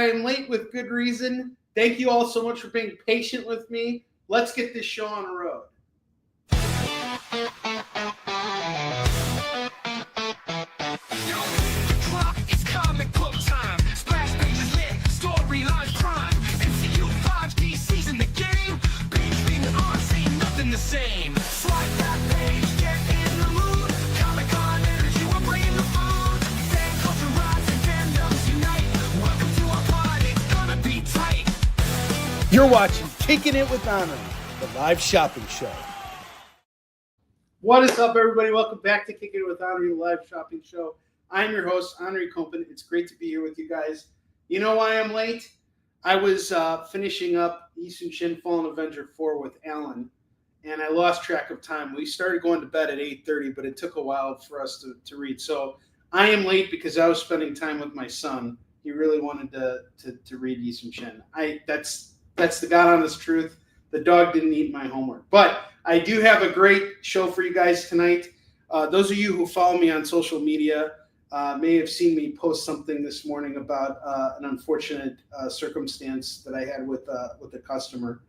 I am late with good reason. Thank you all so much for being patient with me. Let's get this show on the road. The same. Swipe that page, get in the mood. Comic-Con energy, we're bringing the food. Fan culture rise and fandoms unite. Welcome to our party, it's gonna be tight. You're watching Kickin It With Onrie, the live shopping show. What is up, everybody? Welcome back to Kickin It With Onrie, the live shopping show. I'm your host, Onrie Kompan. It's great to be here with you guys. You know why I'm late? I was finishing up Eastern Shin Fallen Avenger 4 with Alan, and I lost track of time. We started going to bed at 8:30, but it took a while for us to read. So I am late because I was spending time with my son. He really wanted to read Eastern Shin. That's the God honest truth. The dog didn't eat my homework. But I do have a great show for you guys tonight. Those of you who follow me on social media may have seen me post something this morning about an unfortunate circumstance that I had with a customer.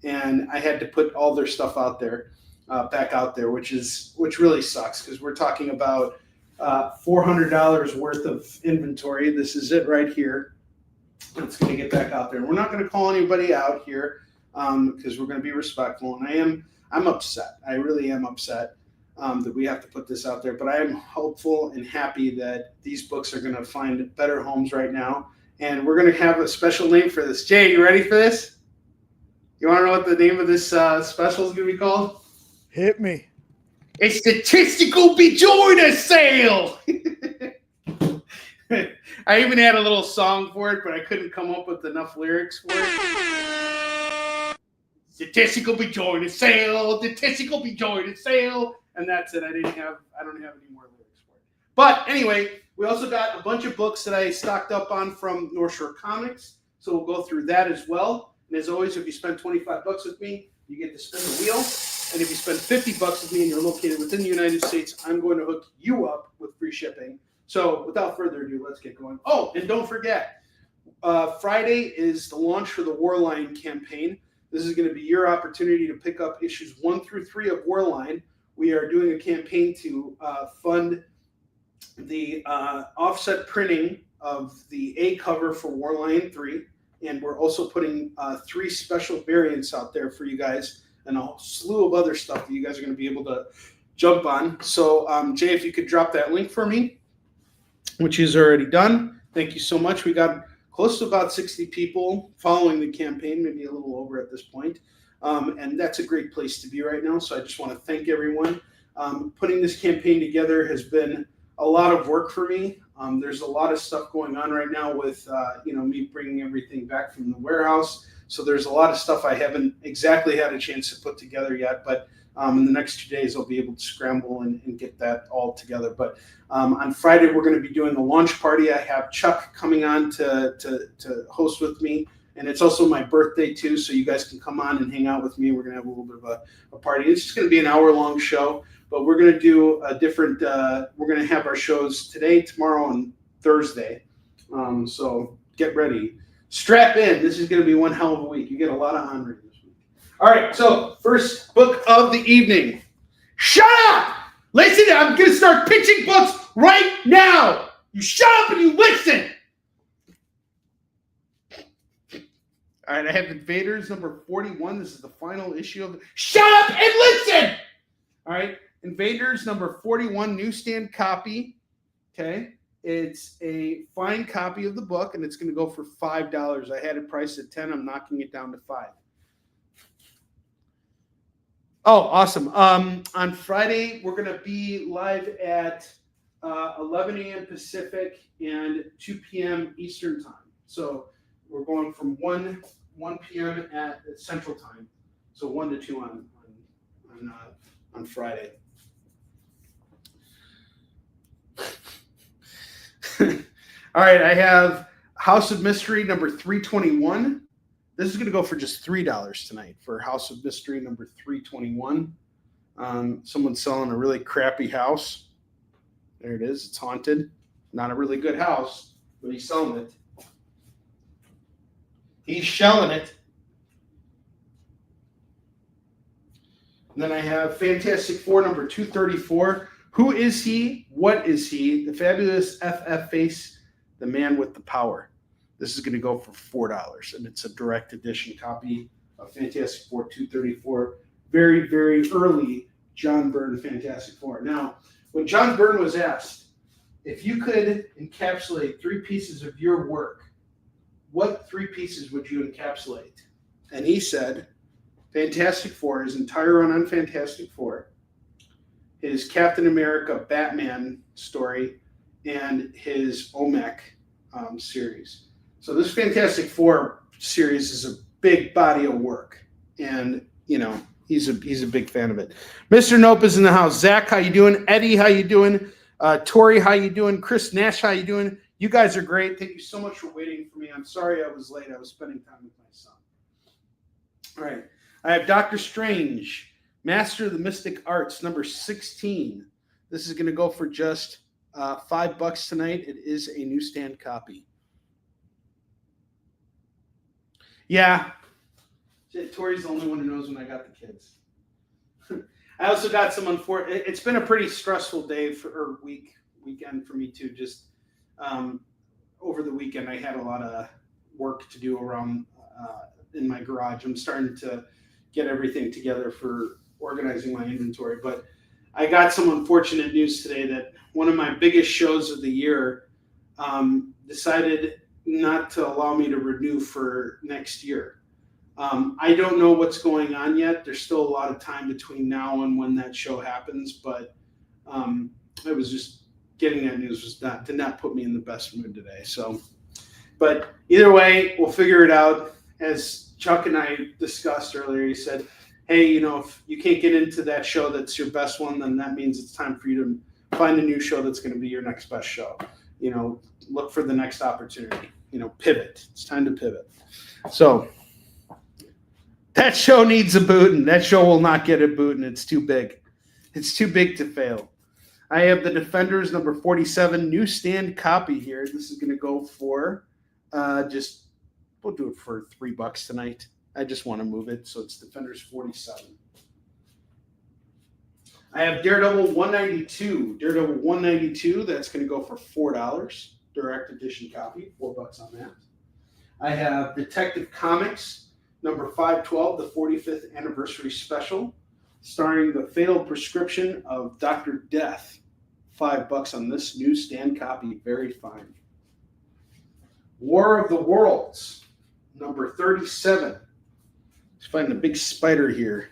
And I had to put all their stuff out there, back out there, which really sucks because we're talking about $400 worth of inventory. This is it right here. It's going to get back out there. And we're not going to call anybody out here because we're going to be respectful. And I'm upset. I really am upset that we have to put this out there. But I am hopeful and happy that these books are going to find better homes right now. And we're going to have a special name for this. Jay, you ready for this? You want to know what the name of this special is going to be called? Hit me. It's Statistical Bejoiner Sale. I even had a little song for it, but I couldn't come up with enough lyrics for it. Statistical Bejoiner Sale, Statistical Bejoiner Sale, and that's it. I don't have any more lyrics for it. But anyway, we also got a bunch of books that I stocked up on from North Shore Comics, so we'll go through that as well. And as always, if you spend $25 with me, you get to spin the wheel. And if you spend $50 with me and you're located within the United States, I'm going to hook you up with free shipping. So without further ado, let's get going. Oh, and don't forget, Friday is the launch for the Warline campaign. This is going to be your opportunity to pick up issues 1 through 3 of Warline. We are doing a campaign to fund the offset printing of the A cover for Warline 3. And we're also putting 3 special variants out there for you guys and a slew of other stuff that you guys are going to be able to jump on. So, Jay, if you could drop that link for me, which is already done. Thank you so much. We got close to about 60 people following the campaign, maybe a little over at this point. And that's a great place to be right now. So I just want to thank everyone. Putting this campaign together has been a lot of work for me. There's a lot of stuff going on right now with me bringing everything back from the warehouse. So there's a lot of stuff I haven't exactly had a chance to put together yet. But in the next 2 days, I'll be able to scramble and get that all together. But on Friday, we're going to be doing a launch party. I have Chuck coming on to host with me. And it's also my birthday, too, so you guys can come on and hang out with me. We're going to have a little bit of a party. It's just going to be an hour-long show, but we're going to do a different we're going to have our shows today, tomorrow, and Thursday. So get ready. Strap in. This is going to be one hell of a week. You get a lot of Onrie this week. All right, so first book of the evening. Shut up! Listen, I'm going to start pitching books right now. You shut up and you listen. All right, I have Invaders number 41. This is the final issue of Shut up and listen! All right, Invaders number 41, newsstand copy. Okay, it's a fine copy of the book, and it's going to go for $5. I had it priced at $10. I'm knocking it down to $5. Oh, awesome. On Friday, we're going to be live at 11 a.m. Pacific and 2 p.m. Eastern time. So we're going from 1 p.m. at Central Time, so 1 to 2 on Friday. All right, I have House of Mystery number 321. This is going to go for just $3 tonight for House of Mystery number 321. Someone's selling a really crappy house. There it is. It's haunted. Not a really good house, but he's selling it. He's shelling it. And then I have Fantastic Four number 234. Who is he? What is he? The fabulous FF Face, the man with the power. This is going to go for $4, and it's a direct edition copy of Fantastic Four 234. Very, very early John Byrne Fantastic Four. Now, when John Byrne was asked if you could encapsulate 3 pieces of your work, what 3 pieces would you encapsulate? And he said, Fantastic Four, his entire run on Fantastic Four, his Captain America Batman story, and his OMEC series. So this Fantastic Four series is a big body of work, and he's a big fan of it. Mr. Nope is in the house. Zach, how you doing? Eddie, how you doing? Tori, how you doing? Chris Nash, how you doing? You guys are great. Thank you so much for waiting for me. I'm sorry I was late. I was spending time with my son. All right. I have Doctor Strange, Master of the Mystic Arts, number 16. This is going to go for just $5 tonight. It is a newsstand copy. Yeah. Tori's the only one who knows when I got the kids. I also got some it's been a pretty stressful day weekend for me too. Just over the weekend, I had a lot of work to do around in my garage. I'm starting to get everything together for organizing my inventory. But I got some unfortunate news today that one of my biggest shows of the year decided not to allow me to renew for next year. I don't know what's going on yet. There's still a lot of time between now and when that show happens, but it was just getting that news did not put me in the best mood today. So, but either way, we'll figure it out. As Chuck and I discussed earlier, he said, hey, if you can't get into that show that's your best one, then that means it's time for you to find a new show that's going to be your next best show. Look for the next opportunity. Pivot. It's time to pivot. So that show needs a booting. That show will not get a booting. It's too big. It's too big to fail. I have the Defenders number 47 newsstand copy here. This is going to go for we'll do it for $3 tonight. I just want to move it, so it's Defenders 47. I have Daredevil 192. Daredevil 192, that's going to go for $4. Direct edition copy, $4 on that. I have Detective Comics number 512, the 45th anniversary special, starring the fatal prescription of Dr. Death. $5 on this newsstand copy, very fine. War of the Worlds, number 37. He's fighting a big spider here.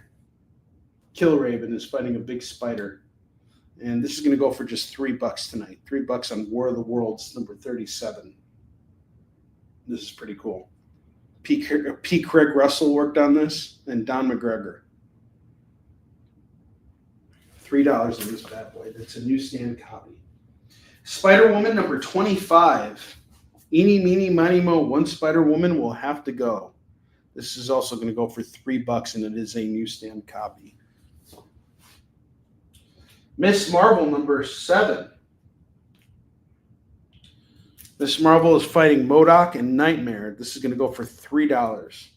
Killraven is fighting a big spider. And this is going to go for just $3 tonight. $3 on War of the Worlds, number 37. This is pretty cool. P. Craig Russell worked on this, and Don McGregor. $3 on this bad boy. That's a newsstand copy. Spider-Woman number 25. Eeny, meeny, miny, mo, one Spider-Woman will have to go. This is also going to go for $3, and it is a newsstand copy. Miss Marvel number 7. Miss Marvel is fighting MODOK and Nightmare. This is going to go for $3.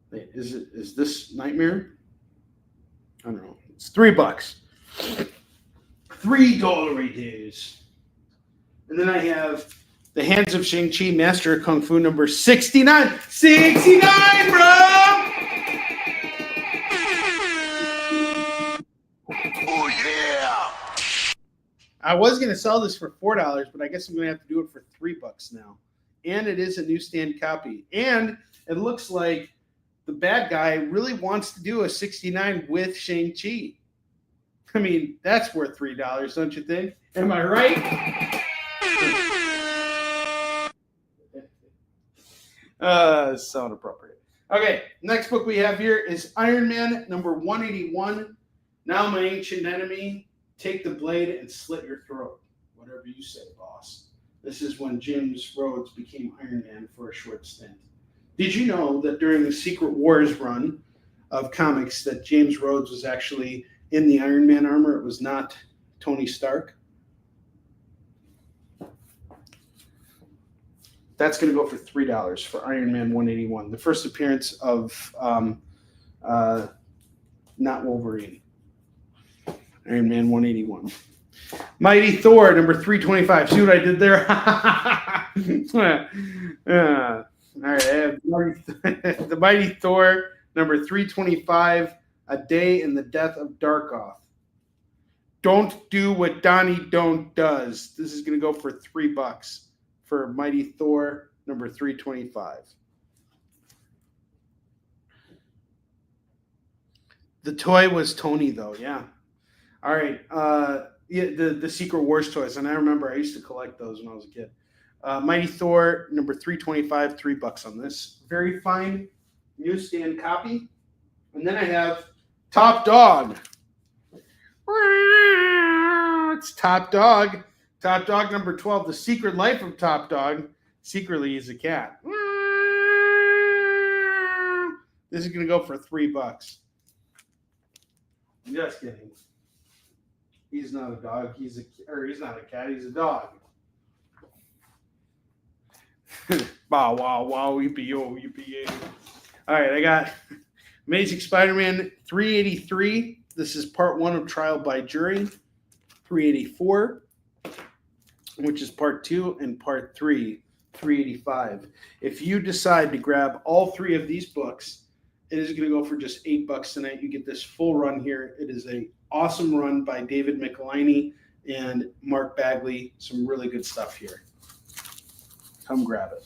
Wait, is this Nightmare? I don't know. It's $3. $3 it is. And then I have The Hands of Shang-Chi, Master of Kung Fu number 69. 69, bro! Oh yeah! I was going to sell this for $4, but I guess I'm going to have to do it for $3 now. And it is a newsstand copy. And it looks like the bad guy really wants to do a 69 with Shang-Chi. I mean, that's worth $3, don't you think? Am I right? So inappropriate. Okay, next book we have here is Iron Man number 181. Now my ancient enemy, take the blade and slit your throat. Whatever you say, boss. This is when James Rhodes became Iron Man for a short stint. Did you know that during the Secret Wars run of comics that James Rhodes was actually in the Iron Man armor? It was not Tony Stark. That's going to go for $3 for Iron Man 181. The first appearance of not Wolverine. Iron Man 181. Mighty Thor, number 325. See what I did there? All right, I have the Mighty Thor, number 325, A Day in the Death of Darkoth. Don't do what Donnie Don't does. This is going to go for $3 for Mighty Thor, number 325. The toy was Tony, though, yeah. All right, yeah, the Secret Wars toys, and I remember I used to collect those when I was a kid. Mighty Thor, number 325, $3 on this. Very fine newsstand copy. And then I have Top Dog. It's Top Dog. Top Dog number 12, The Secret Life of Top Dog. Secretly, he's a cat. This is going to go for $3. Just kidding. He's not a dog. He's not a cat. He's a dog. Bow wow wow yippee-yo yippee-yay. All right, I got Amazing Spider-Man 383. This is part 1 of Trial by Jury. 384, which is part 2, and part 3, 385. If you decide to grab all 3 of these books, it is going to go for just $8 tonight. You get this full run here. It is a awesome run by David Michelinie and Mark Bagley. Some really good stuff here. Come grab it.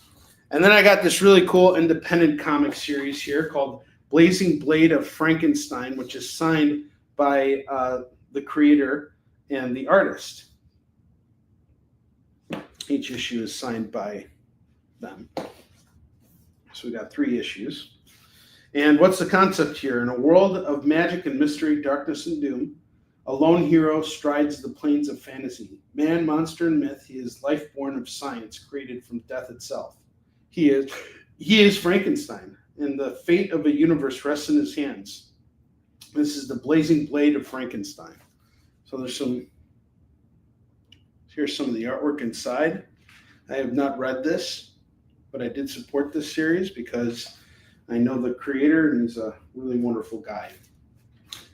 And then I got this really cool independent comic series here called Blazing Blade of Frankenstein, which is signed by the creator and the artist. Each issue is signed by them. So we got 3 issues. And what's the concept here? In a world of magic and mystery, darkness and doom, a lone hero strides the plains of fantasy. Man, monster, and myth, he is life born of science, created from death itself. He is Frankenstein, and the fate of a universe rests in his hands. This is the Blazing Blade of Frankenstein. So here's some of the artwork inside. I have not read this, but I did support this series because I know the creator and he's a really wonderful guy.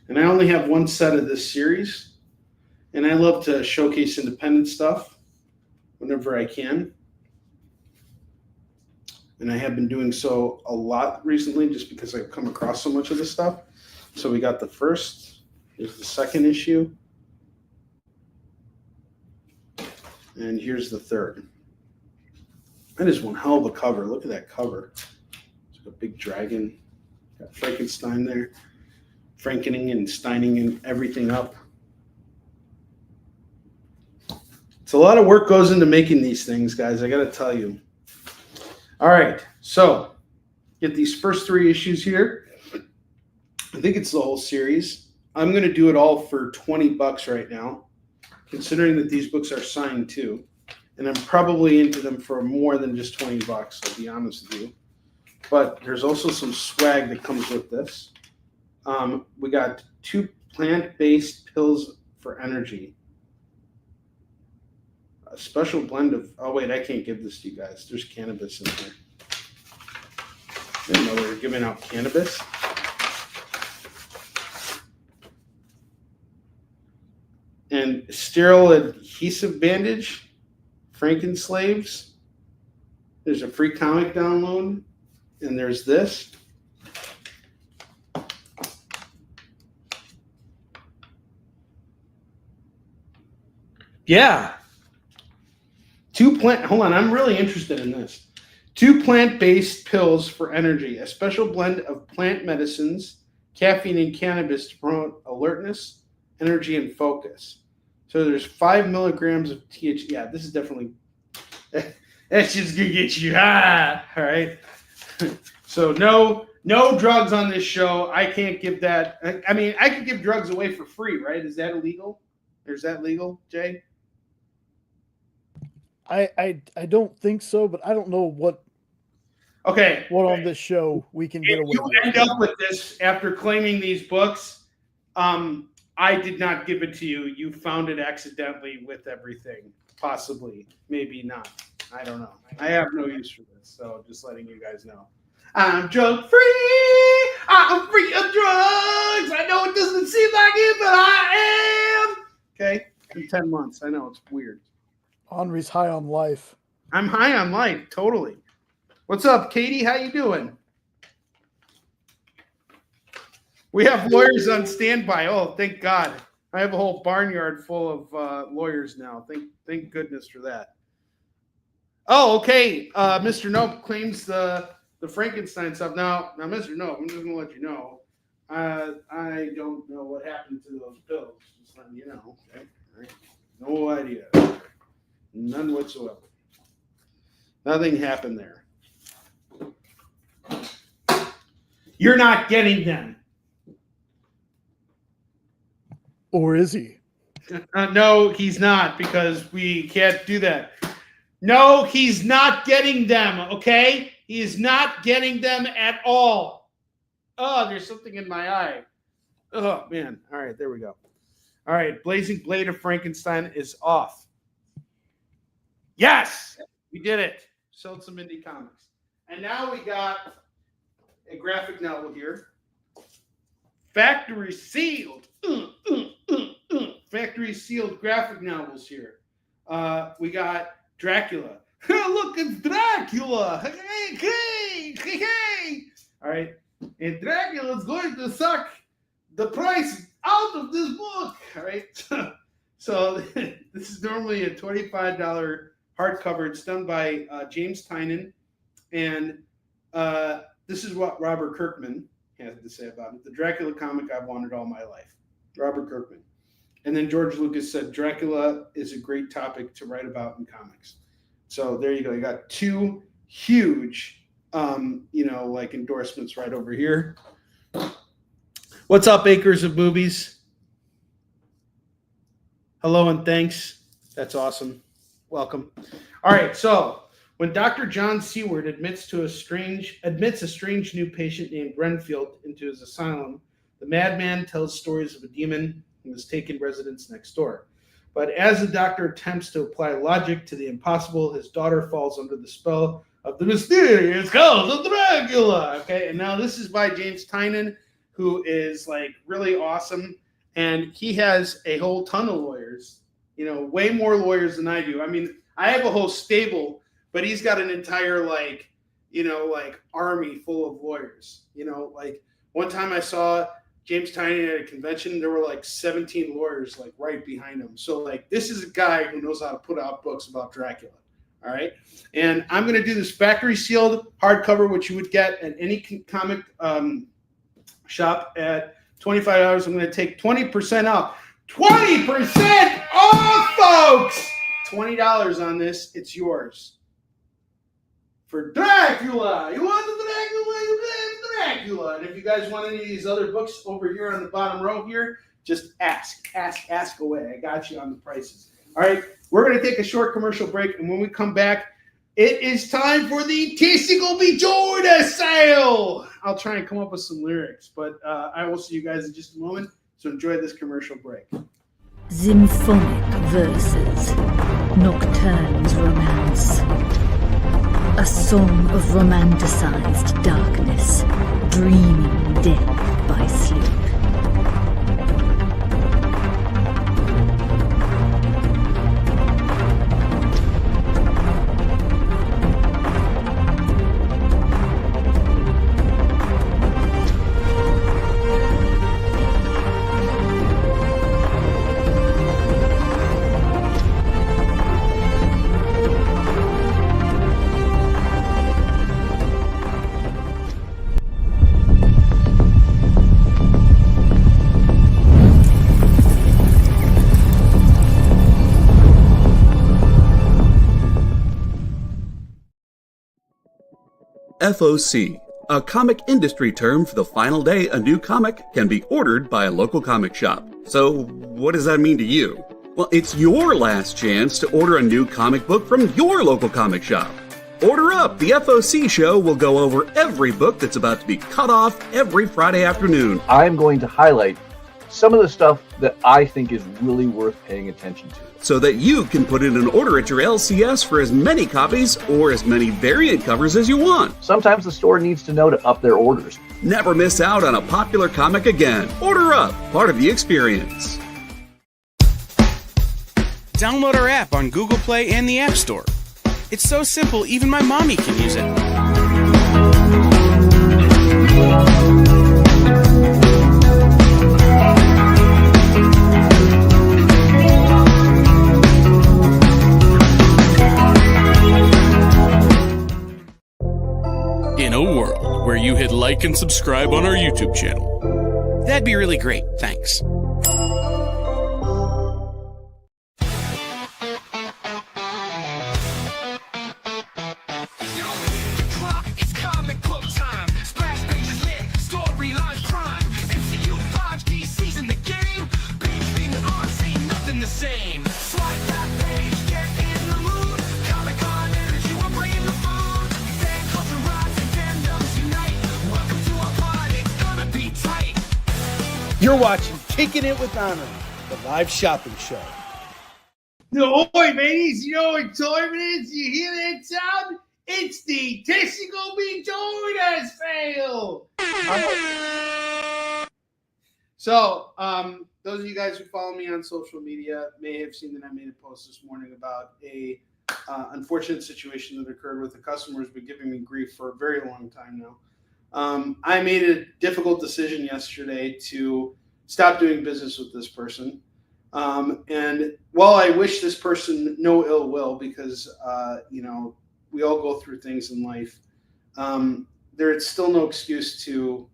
And I only have 1 set of this series, and I love to showcase independent stuff whenever I can. And I have been doing so a lot recently just because I've come across so much of this stuff. So we got the first, here's the second issue, and here's the third. That is one hell of a cover. Look at that cover. It's like a big dragon. Got Frankenstein there. Frankening and Steining and everything up. It's a lot of work goes into making these things, guys. I got to tell you. All right. So get these first 3 issues here. I think it's the whole series. I'm going to do it all for $20 right now, considering that these books are signed too. And I'm probably into them for more than just $20, I'll be honest with you. But there's also some swag that comes with this. We got 2 plant-based pills for energy. A special blend of, oh wait, I can't give this to you guys. There's cannabis in there. I didn't know they were giving out cannabis. And sterile adhesive bandage, Frankenslaves. There's a free comic download. And there's this. Yeah. Hold on, I'm really interested in this. 2 plant-based pills for energy, a special blend of plant medicines, caffeine, and cannabis to promote alertness, energy, and focus. So there's 5 milligrams of THC. Yeah, this is definitely, that's just gonna get you high. All right. So no drugs on this show. I can't give that. I mean, I could give drugs away for free, right? Is that illegal? Or is that legal, Jay? I don't think so, but I don't know what on this show we can get away with. If you end up with this after claiming these books, I did not give it to you. You found it accidentally with everything. Possibly. Maybe not. I don't know. I have no use for this, so just letting you guys know. I'm drug free. I'm free of drugs. I know it doesn't seem like it, but I am. Okay, in 10 months. I know it's weird. Onrie's high on life. I'm high on life, totally. What's up, Katie? How you doing? We have lawyers on standby. Oh, thank God. I have a whole barnyard full of lawyers now. Thank goodness for that. Oh, okay. Mr. Nope claims the Frankenstein stuff. Now, Mr. Nope, I'm just going to let you know. I don't know what happened to those pills. Just letting you know. Okay? All right. No idea. None whatsoever. Nothing happened there. You're not getting them. Or is he? No, he's not, because we can't do that. No, he's not getting them, okay? He is not getting them at all. Oh, there's something in my eye. Oh, man. All right, there we go. All right, Blazing Blade of Frankenstein is off. Yes, we did it. Sold some indie comics. And now we got a graphic novel here. Factory sealed. Factory sealed graphic novels here. We got Dracula. Look, it's Dracula. Hey. All right. And Dracula is going to suck the price out of this book. All right. So this is normally a $25 hardcover. It's done by James Tynion. And this is what Robert Kirkman has to say about it. The Dracula comic I've wanted all my life. Robert Kirkman. And then George Lucas said Dracula is a great topic to write about in comics. So there you go. You got two huge, endorsements right over here. What's up, Acres of Movies? Hello and thanks. That's awesome. Welcome. All right. So when Dr. John Seward admits a strange new patient named Renfield into his asylum, the madman tells stories of a demon who has taken residence next door. But as the doctor attempts to apply logic to the impossible, his daughter falls under the spell of the mysterious cause of Dracula. Okay, and now this is by James Tynion, who is like really awesome, and he has a whole ton of lawyers. Way more lawyers than I do. I mean, I have a whole stable, but he's got an entire army full of lawyers. One time I saw James Tynion at a convention, there were like 17 lawyers like right behind him. So this is a guy who knows how to put out books about Dracula. All right. And I'm going to do this factory sealed hardcover, which you would get at any comic shop at $25. I'm going to take 20% off. 20% off, folks! $20 on this. It's yours. For Dracula. You want the Dracula? You get Dracula. And if you guys want any of these other books over here on the bottom row here, just ask away. I got you on the prices. All right. We're going to take a short commercial break. And when we come back, it is time for the Testicle Be Jordan sale. I'll try and come up with some lyrics, but I will see you guys in just a moment. So enjoy this commercial break. Symphonic verses, Nocturne's romance. A song of romanticized darkness, dreaming death by sleep. FOC, a comic industry term for the final day a new comic can be ordered by a local comic shop. So, what does that mean to you? Well, it's your last chance to order a new comic book from your local comic shop. Order up! The FOC show will go over every book that's about to be cut off every Friday afternoon. I'm going to highlight some of the stuff that I think is really worth paying attention to. So that you can put in an order at your LCS for as many copies or as many variant covers as you want. Sometimes the store needs to know to up their orders. Never miss out on a popular comic again. Order up, part of the experience. Download our app on Google Play and the App Store. It's so simple, even my mommy can use it. In a world where you hit like and subscribe on our YouTube channel. That'd be really great, thanks. It's comic book time. Splash pages lit, storyline prime. MCU 5D season the game. Big thing on, ain't nothing the same. Swipe that page, get in the mood. Comic-Con energy, we're bringing the food. Fan culture rise and fandoms unite. Welcome to our pod, it's gonna be tight. You're watching Kickin It With Onrie, the live shopping show. Oi, ladies, you know what time it is? You hear that sound? It's the Testicle Be Joined Us sale. So, those of you guys who follow me on social media may have seen that I made a post this morning about a unfortunate situation that occurred with a customer who's been giving me grief for a very long time now. I made a difficult decision yesterday to stop doing business with this person. And while I wish this person no ill will, because, we all go through things in life, there is still no excuse to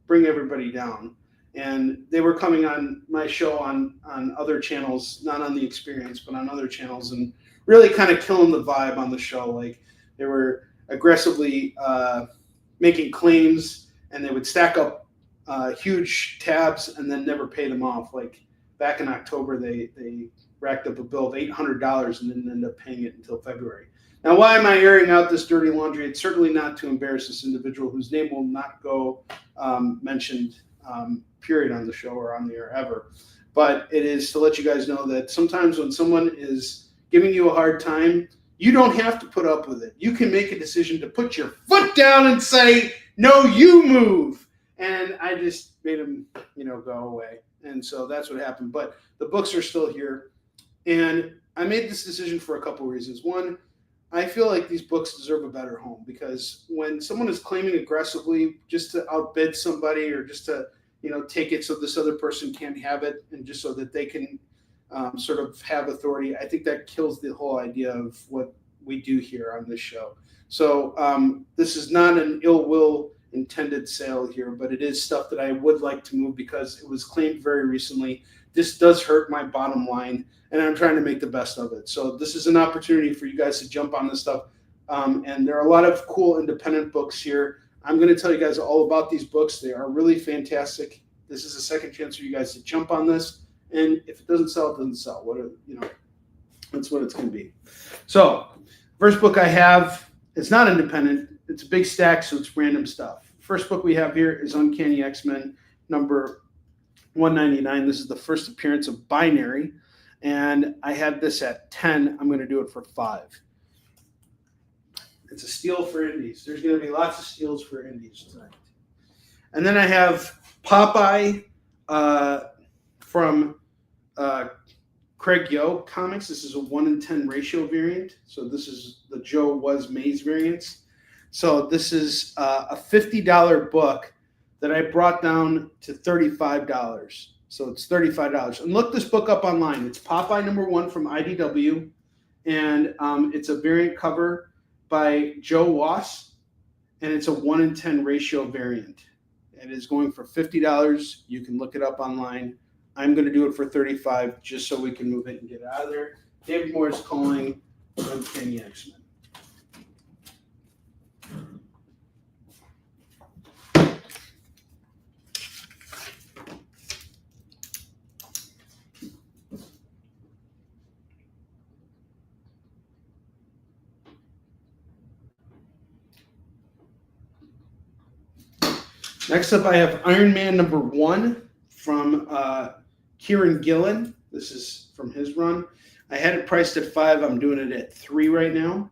bring everybody down. And they were coming on my show on other channels, not on The Experience, but on other channels, and really kind of killing the vibe on the show. Like, they were aggressively making claims, and they would stack up huge tabs and then never pay them off. Like, back in October, they racked up a bill of $800 and didn't end up paying it until February. Now, why am I airing out this dirty laundry? It's certainly not to embarrass this individual, whose name will not go mentioned, period, on the show or on the air ever. But it is to let you guys know that sometimes when someone is giving you a hard time, you don't have to put up with it. You can make a decision to put your foot down and say, no, you move. And I just made him, go away. And so that's what happened. But the books are still here. And I made this decision for a couple of reasons. One, I feel like these books deserve a better home, because when someone is claiming aggressively just to outbid somebody, or just to, take it so this other person can't have it, and just so that they can sort of have authority, I think that kills the whole idea of what we do here on this show. So this is not an ill will intended sale here, but it is stuff that I would like to move because it was claimed very recently. This does hurt my bottom line, and I'm trying to make the best of it. So this is an opportunity for you guys to jump on this stuff. And there are a lot of cool independent books here. I'm going to tell you guys all about these books. They are really fantastic. This is a second chance for you guys to jump on this. And if it doesn't sell, it doesn't sell. That's what it's going to be. So first book I have, it's not independent. It's a big stack, so it's random stuff. First book we have here is Uncanny X-Men number 199. This is the first appearance of Binary. And I had this at 10. I'm going to do it for 5. It's a steal for indies. There's going to be lots of steals for indies tonight. And then I have Popeye from Craig Yo Comics. This is a 1-in-10 ratio variant. So this is the Joe Was Maze variants. So this is a $50 book that I brought down to $35. So it's $35. And look this book up online. It's Popeye #1 from IDW. And it's a variant cover by Joe Was. And it's a 1-in-10 ratio variant. It is going for $50. You can look it up online. I'm going to do it for $35 just so we can move it and get it out of there. David Moore is calling Uncanny X-Men. Next up, I have Iron Man #1 from Kieran Gillen. This is from his run. I had it priced at $5. I'm doing it at $3 right now.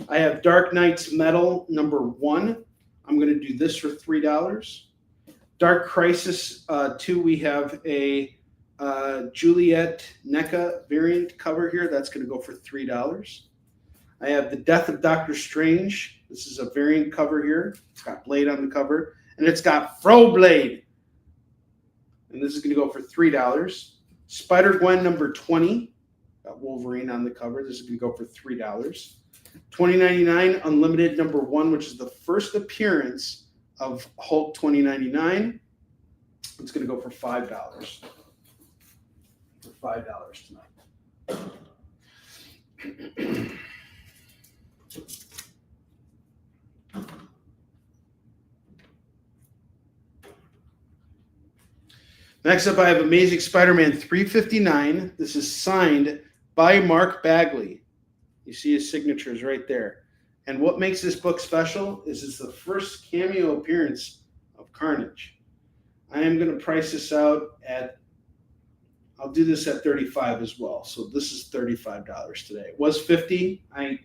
I have Dark Knight's Metal #1. I'm going to do this for $3. Dark Crisis 2, we have a Juliet NECA variant cover here. That's going to go for $3. I have The Death of Doctor Strange. This is a variant cover here. It's got Blade on the cover. And it's got Fro Blade. And this is going to go for $3. Spider-Gwen #20. Got Wolverine on the cover. This is going to go for $3. $20.99 Unlimited #1, which is the first appearance of Hulk 2099. It's going to go for $5. For $5 tonight. Next up, I have Amazing Spider-Man 359. This is signed by Mark Bagley. You see his signatures right there. And what makes this book special is it's the first cameo appearance of Carnage. I am going to price this out at, I'll do this at $35 as well. So this is $35 today. It was $50. I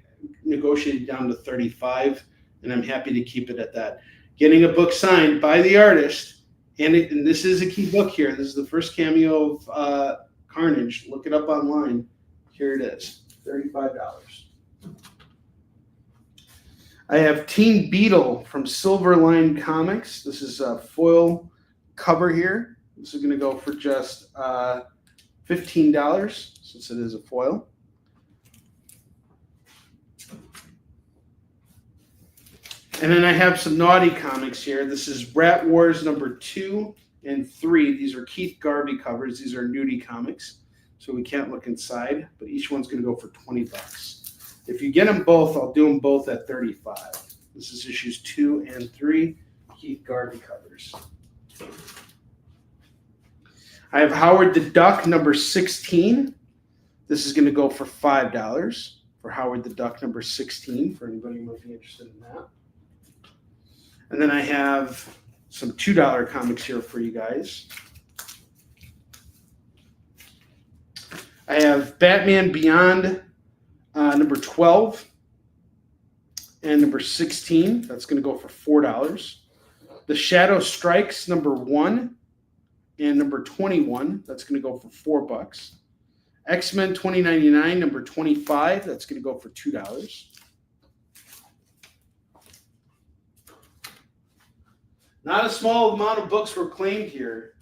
negotiated down to $35, and I'm happy to keep it at that. Getting a book signed by the artist, and this is a key book here. This is the first cameo of Carnage. Look it up online. Here it is, $35. I have Teen Beetle from Silverline Comics. This is a foil cover here. This is going to go for just $15 since it is a foil. And then I have some naughty comics here. This is Rat Wars #2 and 3. These are Keith Garvey covers. These are nudie comics, so we can't look inside, but each one's going to go for $20. If you get them both, I'll do them both at $35. This is issues 2 and 3, Keith Garvey covers. I have Howard the Duck #16. This is going to go for $5 for Howard the Duck #16, for anybody who might be interested in that. And then I have some $2 comics here for you guys. I have Batman Beyond #12 and #16. That's going to go for $4. The Shadow Strikes #1 and #21. That's going to go for $4. X-Men 2099 #25. That's going to go for $2. Not a small amount of books were claimed here.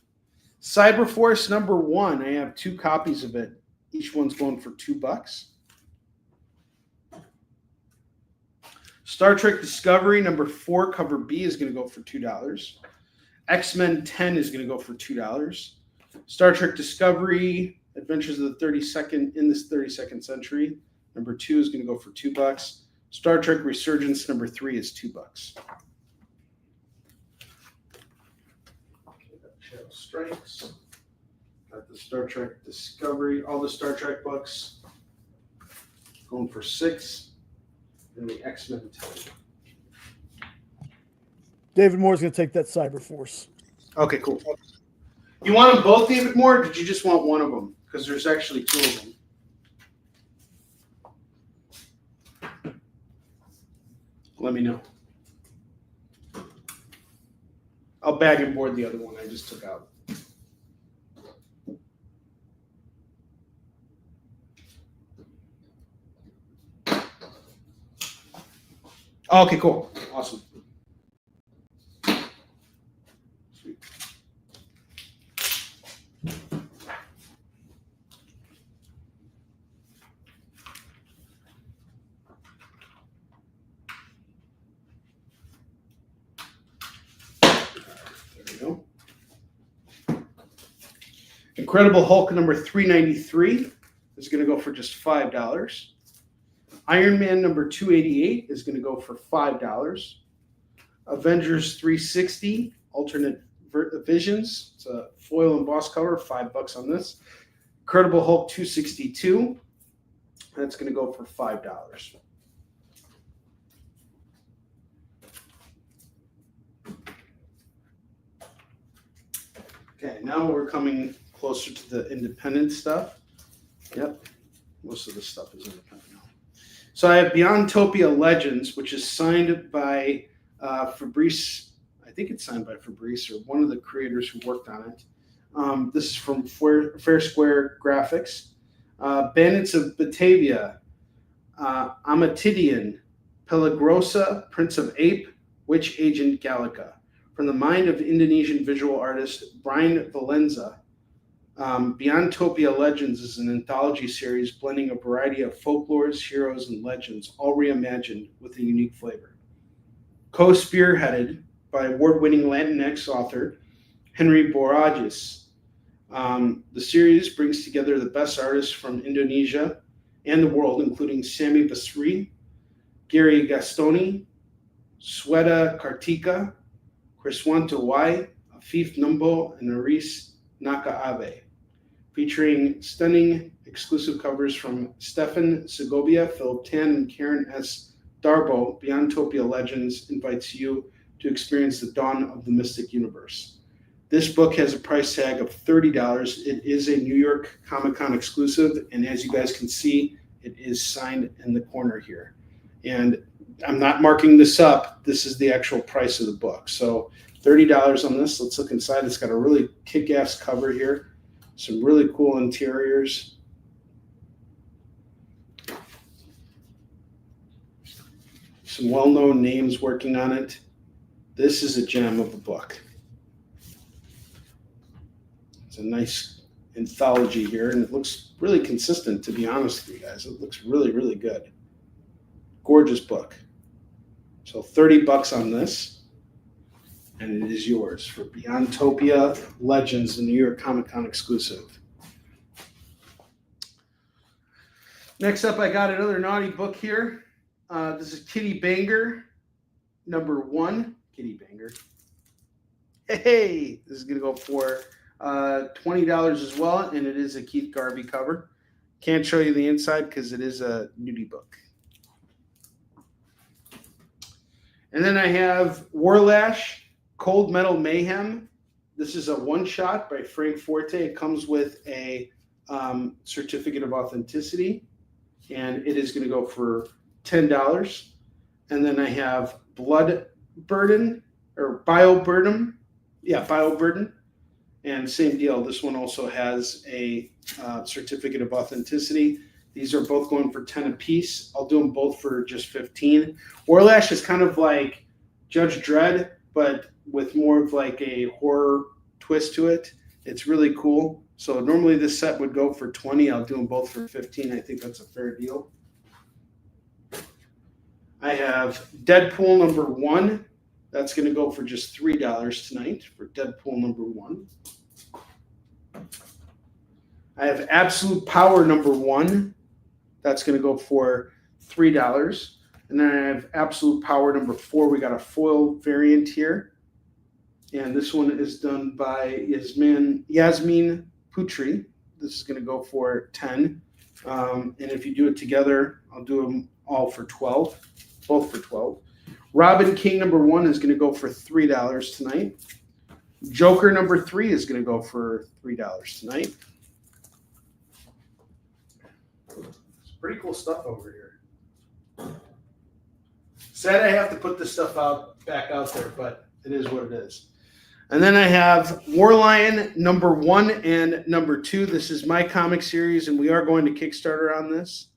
Cyberforce #1. I have 2 copies of it. Each one's going for $2. Star Trek Discovery #4 cover B is going to go for $2. X-Men 10 is going to go for $2. Star Trek Discovery Adventures of the 32nd in this 32nd century #2 is going to go for $2. Star Trek Resurgence #3 is $2. Shadow Strikes. Got the Star Trek Discovery, all the Star Trek books going for $6, and the X-Men 10. David Moore's going to take that Cyberforce. Okay, cool. You want them both, David Moore, or did you just want one of them? Because there's actually 2 of them. Let me know. I'll bag and board the other one I just took out. Okay, cool. Awesome. Sweet. Incredible Hulk #393 is going to go for just $5. Iron Man #288 is going to go for $5. Avengers 360 Alternate Visions. It's a foil embossed cover, $5 on this. Incredible Hulk 262. That's going to go for $5. Okay, now we're coming closer to the independent stuff. Yep, most of the stuff is independent now. So I have Beyondtopia Legends, which is signed by Fabrice. I think it's signed by Fabrice or one of the creators who worked on it. This is from Fair Square Graphics. Bandits of Batavia, Amatidian, Pelagrosa, Prince of Ape, Witch Agent Gallica. From the mind of Indonesian visual artist Brian Valenza, Beyondtopia Legends is an anthology series blending a variety of folklores, heroes, and legends, all reimagined with a unique flavor. Co-spearheaded by award-winning Latinx author Henry Borges, the series brings together the best artists from Indonesia and the world, including Sami Basri, Gary Gastoni, Sweta Kartika, Kriswanto Y, Afif Numbo, and Aris Nakaabe, featuring stunning exclusive covers from Stefan Segovia, Philip Tan, and Karen S. Darbo. Beyondtopia Legends invites you to experience the dawn of the mystic universe. This book has a price tag of $30. It is a New York Comic-Con exclusive, and as you guys can see, it is signed in the corner here. And I'm not marking this up. This is the actual price of the book. So $30 on this. Let's look inside. It's got a really kick-ass cover here. Some really cool interiors. Some well-known names working on it. This is a gem of a book. It's a nice anthology here, and it looks really consistent, to be honest with you guys. It looks really, really good. Gorgeous book. So $30 on this, and it is yours for Beyondtopia Legends, the New York Comic-Con exclusive. Next up, I got another naughty book here. This is Kitty Banger, #1. Kitty Banger. Hey, this is going to go for $20 as well, and it is a Keith Garvey cover. Can't show you the inside because it is a nudie book. And then I have Warlash, Cold Metal Mayhem. This is a one-shot by Frank Forte. It comes with a certificate of authenticity, and it is going to go for $10. And then I have Blood Burden, or Bioburden. Yeah, Bioburden. And same deal. This one also has a certificate of authenticity. These are both going for 10 apiece. I'll do them both for just 15. Warlash is kind of like Judge Dredd, but with more of like a horror twist to it. It's really cool. So normally this set would go for 20. I'll do them both for 15. I think that's a fair deal. I have Deadpool #1. That's going to go for just $3 tonight for Deadpool #1. I have Absolute Power #1. That's going to go for $3. And then I have Absolute Power #4. We got a foil variant here. And this one is done by Yasmin Putri. This is going to go for 10. And if you do it together, I'll do them all for 12. Both for 12. Robin King #1 is going to go for $3 tonight. Joker #3 is going to go for $3 tonight. It's pretty cool stuff over here. Sad I have to put this stuff back out there, but it is what it is. And then I have Warlion #1 and #2. This is my comic series, and we are going to Kickstarter on this.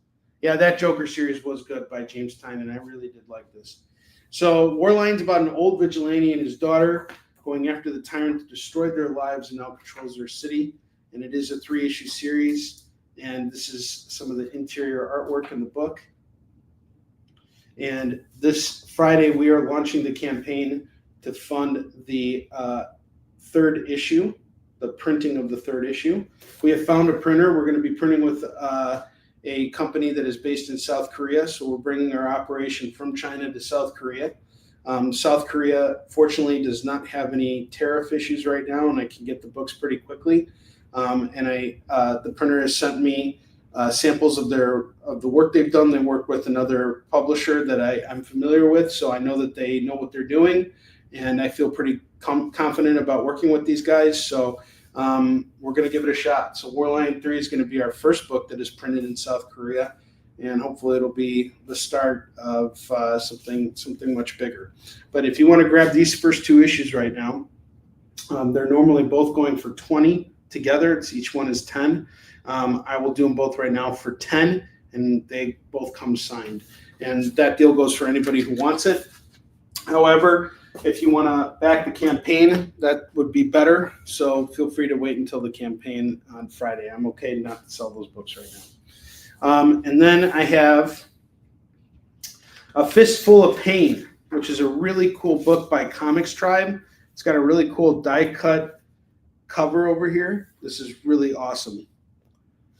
Yeah, that Joker series was good by James Tynan. I really did like this. So Warlion's about an old vigilante and his daughter going after the tyrant that destroyed their lives and now controls their city. And it is a 3-issue series. And this is some of the interior artwork in the book. And this Friday, we are launching the campaign to fund the 3rd issue, the printing of the 3rd issue. We have found a printer. We're going to be printing with a company that is based in South Korea. So we're bringing our operation from China to South Korea. South Korea, fortunately, does not have any tariff issues right now, and I can get the books pretty quickly. The printer has sent me samples of the work they've done. They work with another publisher that I'm familiar with, so I know that they know what they're doing, and I feel pretty confident about working with these guys. So we're going to give it a shot. So War Lion 3 is going to be our first book that is printed in South Korea, and hopefully it'll be the start of something much bigger. But if you want to grab these first 2 issues right now, they're normally both going for $20 together. Each one is $10. I will do them both right now for $10, and they both come signed. And that deal goes for anybody who wants it. However, if you want to back the campaign, that would be better. So feel free to wait until the campaign on Friday. I'm okay not to sell those books right now. And then I have A Fistful of Pain, which is a really cool book by Comics Tribe. It's got a really cool die-cut cover over here. This is really awesome.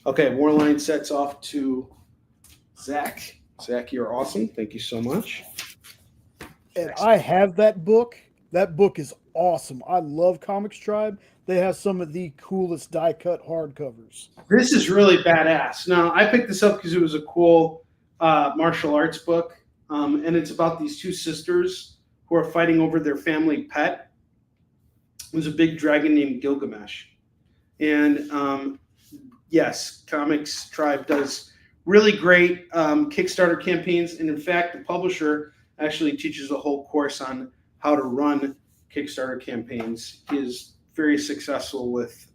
Okay, Warline sets off to Zach. Zach, you're awesome. Thank you so much. And I have that book. That book is awesome. I love Comics Tribe. They have some of the coolest die-cut hardcovers. This is really badass. Now, I picked this up because it was a cool martial arts book, and it's about these 2 sisters who are fighting over their family pet. There's a big dragon named Gilgamesh. And yes, Comics Tribe does really great Kickstarter campaigns. And in fact, the publisher actually teaches a whole course on how to run Kickstarter campaigns. He is very successful with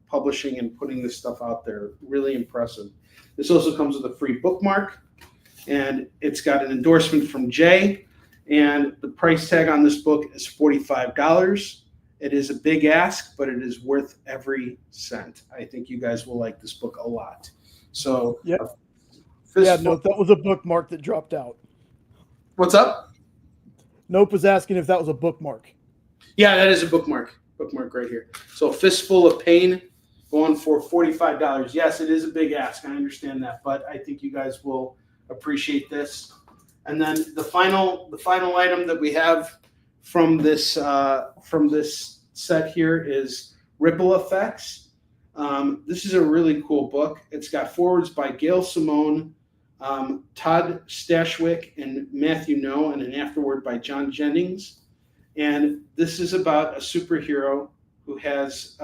publishing and putting this stuff out there. Really impressive. This also comes with a free bookmark, and it's got an endorsement from Jay. And the price tag on this book is $45. It is a big ask, but it is worth every cent. I think you guys will like this book a lot. So, yeah, no, that was a bookmark that dropped out. What's up? Nope was asking if that was a bookmark. Yeah, that is a bookmark. Bookmark right here. So, Fistful of Pain going for $45. Yes, it is a big ask. I understand that, but I think you guys will appreciate this. And then the final item that we have from this set here is Ripple Effects. This is a really cool book. It's got forwards by Gail Simone, Todd Stashwick, and Matthew No, and an afterword by John Jennings. And this is about a superhero who has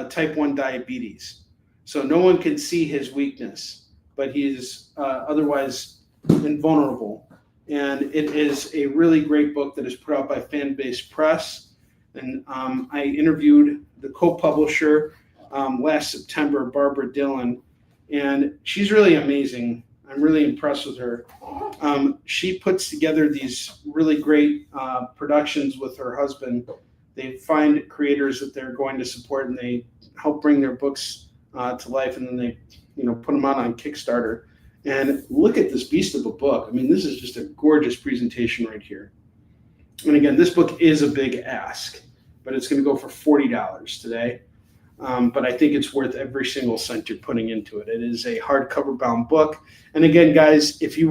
type 1 diabetes. So no one can see his weakness, but he's otherwise invulnerable. And it is a really great book that is put out by Fan-Based Press. And I interviewed the co-publisher last September, Barbara Dillon, and she's really amazing. I'm really impressed with her. She puts together these really great productions with her husband. They find creators that they're going to support, and they help bring their books to life, and then they, put them out on Kickstarter. And look at this beast of a book. I mean, this is just a gorgeous presentation right here. And again, this book is a big ask, but it's going to go for $40 today. But I think it's worth every single cent you're putting into it. It is a hardcover bound book. And again, guys, if you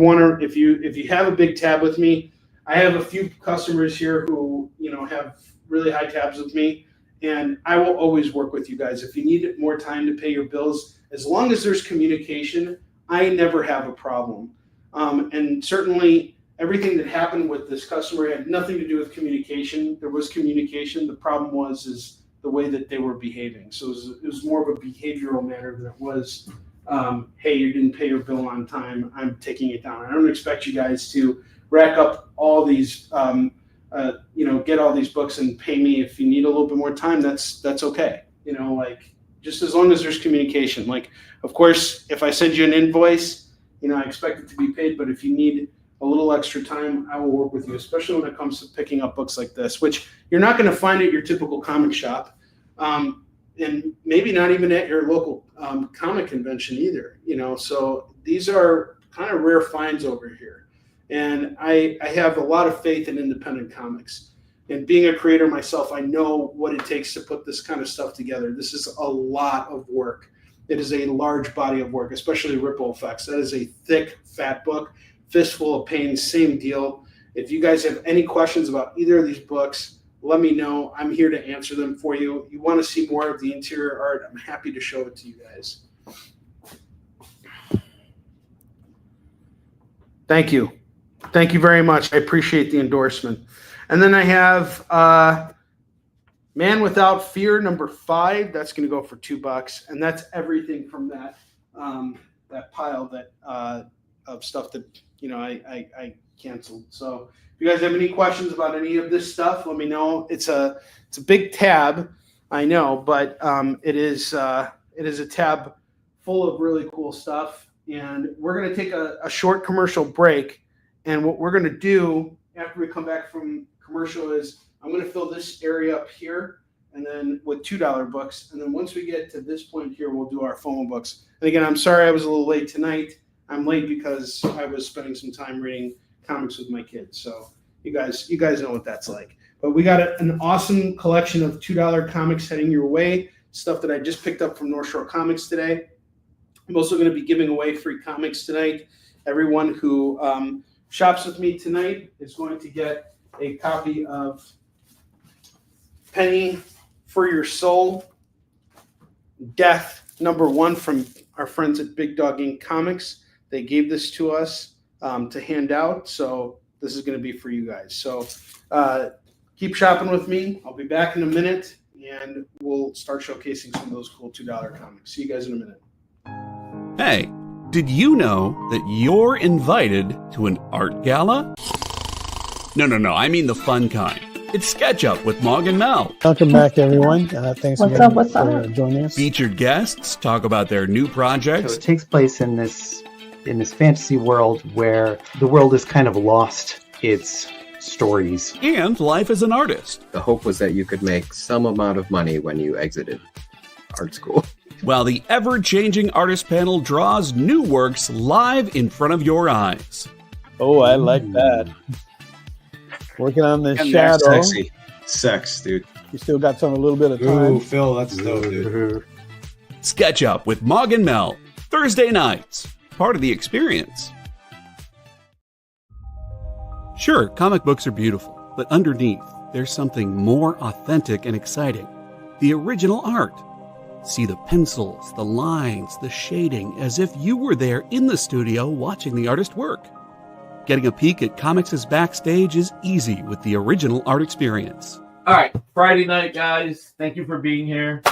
have a big tab with me, I have a few customers here who, have really high tabs with me, and I will always work with you guys. If you need more time to pay your bills, as long as there's communication, I never have a problem. And certainly everything that happened with this customer had nothing to do with communication. There was communication. The problem is the way that they were behaving. So it was more of a behavioral matter than it was, hey, you didn't pay your bill on time, I'm taking it down. I don't expect you guys to rack up all these, get all these books and pay me. If you need a little bit more time, that's okay. Just as long as there's communication. Of course, if I send you an invoice, I expect it to be paid, but if you need a little extra time, I will work with you, especially when it comes to picking up books like this, which you're not going to find at your typical comic shop, and maybe not even at your local comic convention either. So these are kind of rare finds over here. And I have a lot of faith in independent comics. And being a creator myself, I know what it takes to put this kind of stuff together. This is a lot of work. It is a large body of work, especially Ripple Effects. That is a thick, fat book. Fistful of Pain, same deal. If you guys have any questions about either of these books, let me know. I'm here to answer them for you. You want to see more of the interior art, I'm happy to show it to you guys. Thank you. Thank you very much. I appreciate the endorsement. And then I have Man Without Fear #5. That's going to go for $2, and that's everything from that that pile that of stuff that I canceled. So if you guys have any questions about any of this stuff, let me know. It's a big tab, I know, but it is a tab full of really cool stuff. And we're going to take a short commercial break. And what we're going to do after we come back from commercial is I'm going to fill this area up here, and then with $2 books. And then once we get to this point here, we'll do our Fomo books. And again, I'm sorry I was a little late tonight. I'm late because I was spending some time reading comics with my kids. So you guys know what that's like. But we got an awesome collection of $2 comics heading your way, stuff that I just picked up from North Shore Comics today. I'm also going to be giving away free comics tonight. Everyone who shops with me tonight is going to get a copy of Penny for Your Soul, Death #1 from our friends at Big Dog Ink Comics. They gave this to us to hand out, so this is going to be for you guys. So keep shopping with me. I'll be back in a minute, and we'll start showcasing some of those cool $2 comics. See you guys in a minute. Hey, did you know that you're invited to an art gala? No, I mean the fun kind. It's Sketch Up with Mog and Mel. Welcome back, everyone. Thanks again for joining us. Featured guests talk about their new projects. So it takes place in this fantasy world where the world is kind of lost its stories. And life as an artist. The hope was that you could make some amount of money when you exited art school. While the ever-changing artist panel draws new works live in front of your eyes. Oh, I like that. Working on the And shadow. Sexy. Sex, dude. You still got a little bit of time. Ooh, Phil, that's dope, dude. Sketch Up with Mog and Mel. Thursday nights. Part of the experience. Sure, comic books are beautiful, but underneath, there's something more authentic and exciting. The original art. See the pencils, the lines, the shading, as if you were there in the studio watching the artist work. Getting a peek at comics' backstage is easy with the original art experience. All right, Friday night, guys. Thank you for being here.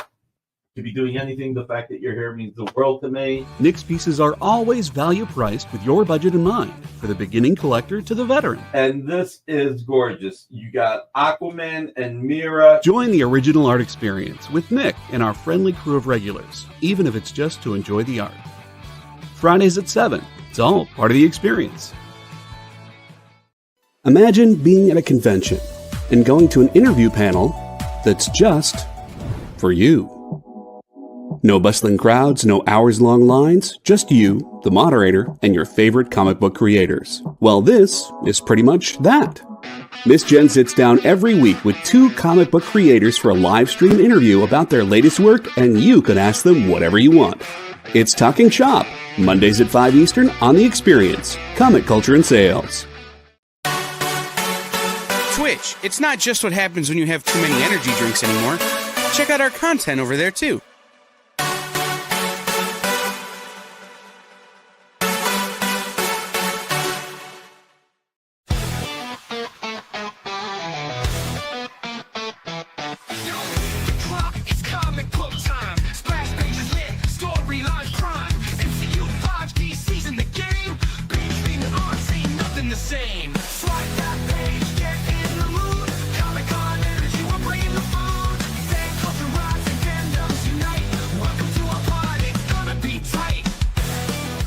To be doing anything, the fact that you're here means the world to me. Nick's pieces are always value priced with your budget in mind, for the beginning collector to the veteran. And this is gorgeous. You got Aquaman and Mira. Join the original art experience with Nick and our friendly crew of regulars, even if it's just to enjoy the art. Fridays at 7. It's all part of the experience. Imagine being at a convention and going to an interview panel that's just for you. No bustling crowds, no hours-long lines, just you, the moderator, and your favorite comic book creators. Well, this is pretty much that. Miss Jen sits down every week with 2 comic book creators for a live stream interview about their latest work, and you can ask them whatever you want. It's Talking Shop, Mondays at 5 Eastern on The Experience, Comic Culture and Sales. Twitch, it's not just what happens when you have too many energy drinks anymore. Check out our content over there, too.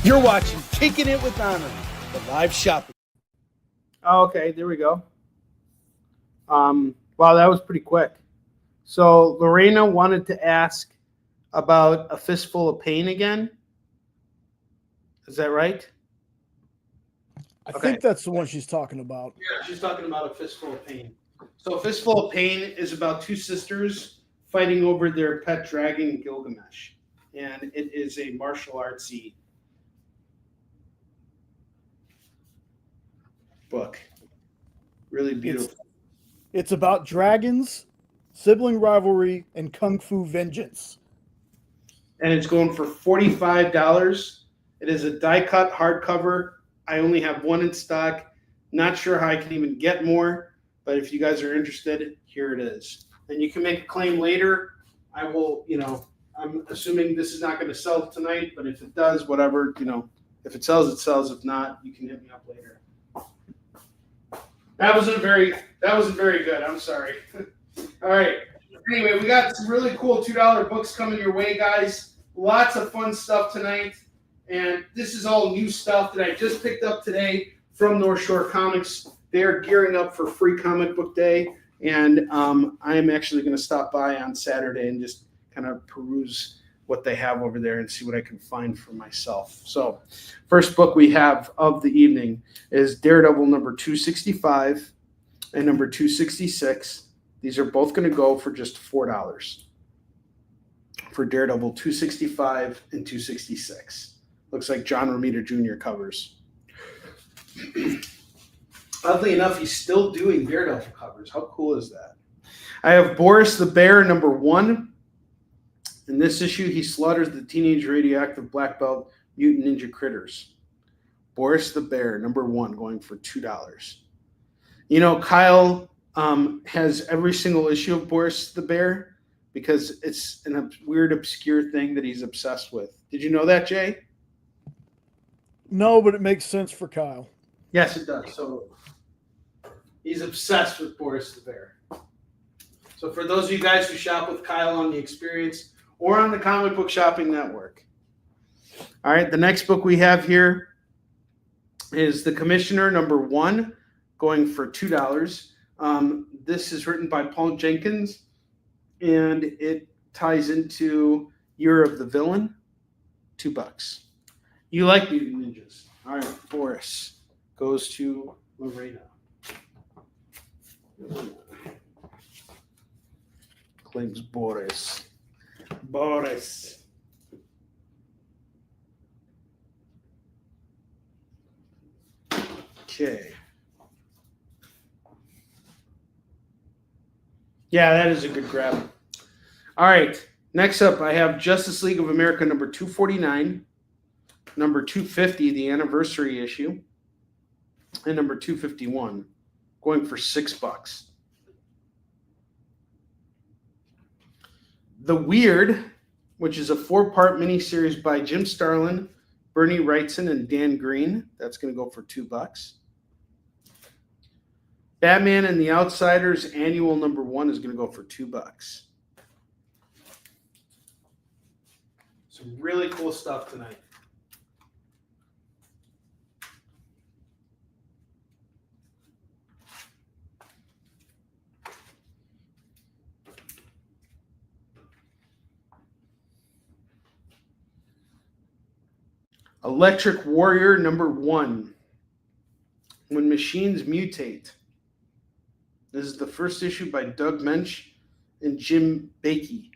You're watching Kickin It With Onrie, the live shopping. Oh, okay, there we go. Wow, that was pretty quick. So Lorena wanted to ask about A Fistful of Pain again. Is that right? I think that's the one she's talking about. Yeah, she's talking about A Fistful of Pain. So A Fistful of Pain is about 2 sisters fighting over their pet dragon Gilgamesh. And it is a martial artsy book. Really beautiful. It's about dragons, sibling rivalry, and kung fu vengeance. And it's going for $45. It is a die-cut hardcover. I only have 1 in stock. Not sure how I can even get more, but if you guys are interested, here it is. and you can make a claim later. I will, I'm assuming this is not going to sell tonight, but if it does, whatever, if it sells, it sells. If not, you can hit me up later. That wasn't very good. I'm sorry. All right. Anyway, we got some really cool $2 books coming your way, guys. Lots of fun stuff tonight. And this is all new stuff that I just picked up today from North Shore Comics. They're gearing up for Free Comic Book Day. And I'm actually going to stop by on Saturday and just kind of peruse what they have over there and see what I can find for myself. So first book we have of the evening is Daredevil number 265 and number 266. These are both going to go for just $4 for Daredevil 265 and 266. Looks like John Romita Jr. covers. Oddly enough, he's still doing Daredevil covers. How cool is that? I have Boris the Bear, number 1. In this issue, he slaughters the teenage radioactive black belt mutant ninja critters. Boris the Bear, number 1, going for $2. Kyle has every single issue of Boris the Bear because it's a weird, obscure thing that he's obsessed with. Did you know that, Jay? No, but it makes sense for Kyle. Yes, it does. So he's obsessed with Boris the Bear. So for those of you guys who shop with Kyle on the Experience or on the Comic Book Shopping Network. All right, the next book we have here is The Commissioner, number 1, going for $2. This is written by Paul Jenkins, and it ties into Year of the Villain, $2. You like Mutant Ninjas. All right, Boris goes to Lorena. Claims Boris. Boris. Okay. Yeah, that is a good grab. All right. Next up, I have Justice League of America number 249, number 250, the anniversary issue, and number 251, going for $6. The Weird, which is a 4-part miniseries by Jim Starlin, Bernie Wrightson, and Dan Green. That's going to go for $2. Batman and the Outsiders annual number 1 is going to go for $2. Some really cool stuff tonight. Electric Warrior number 1. When Machines Mutate. This is the first issue by Doug Mensch and Jim Bakey.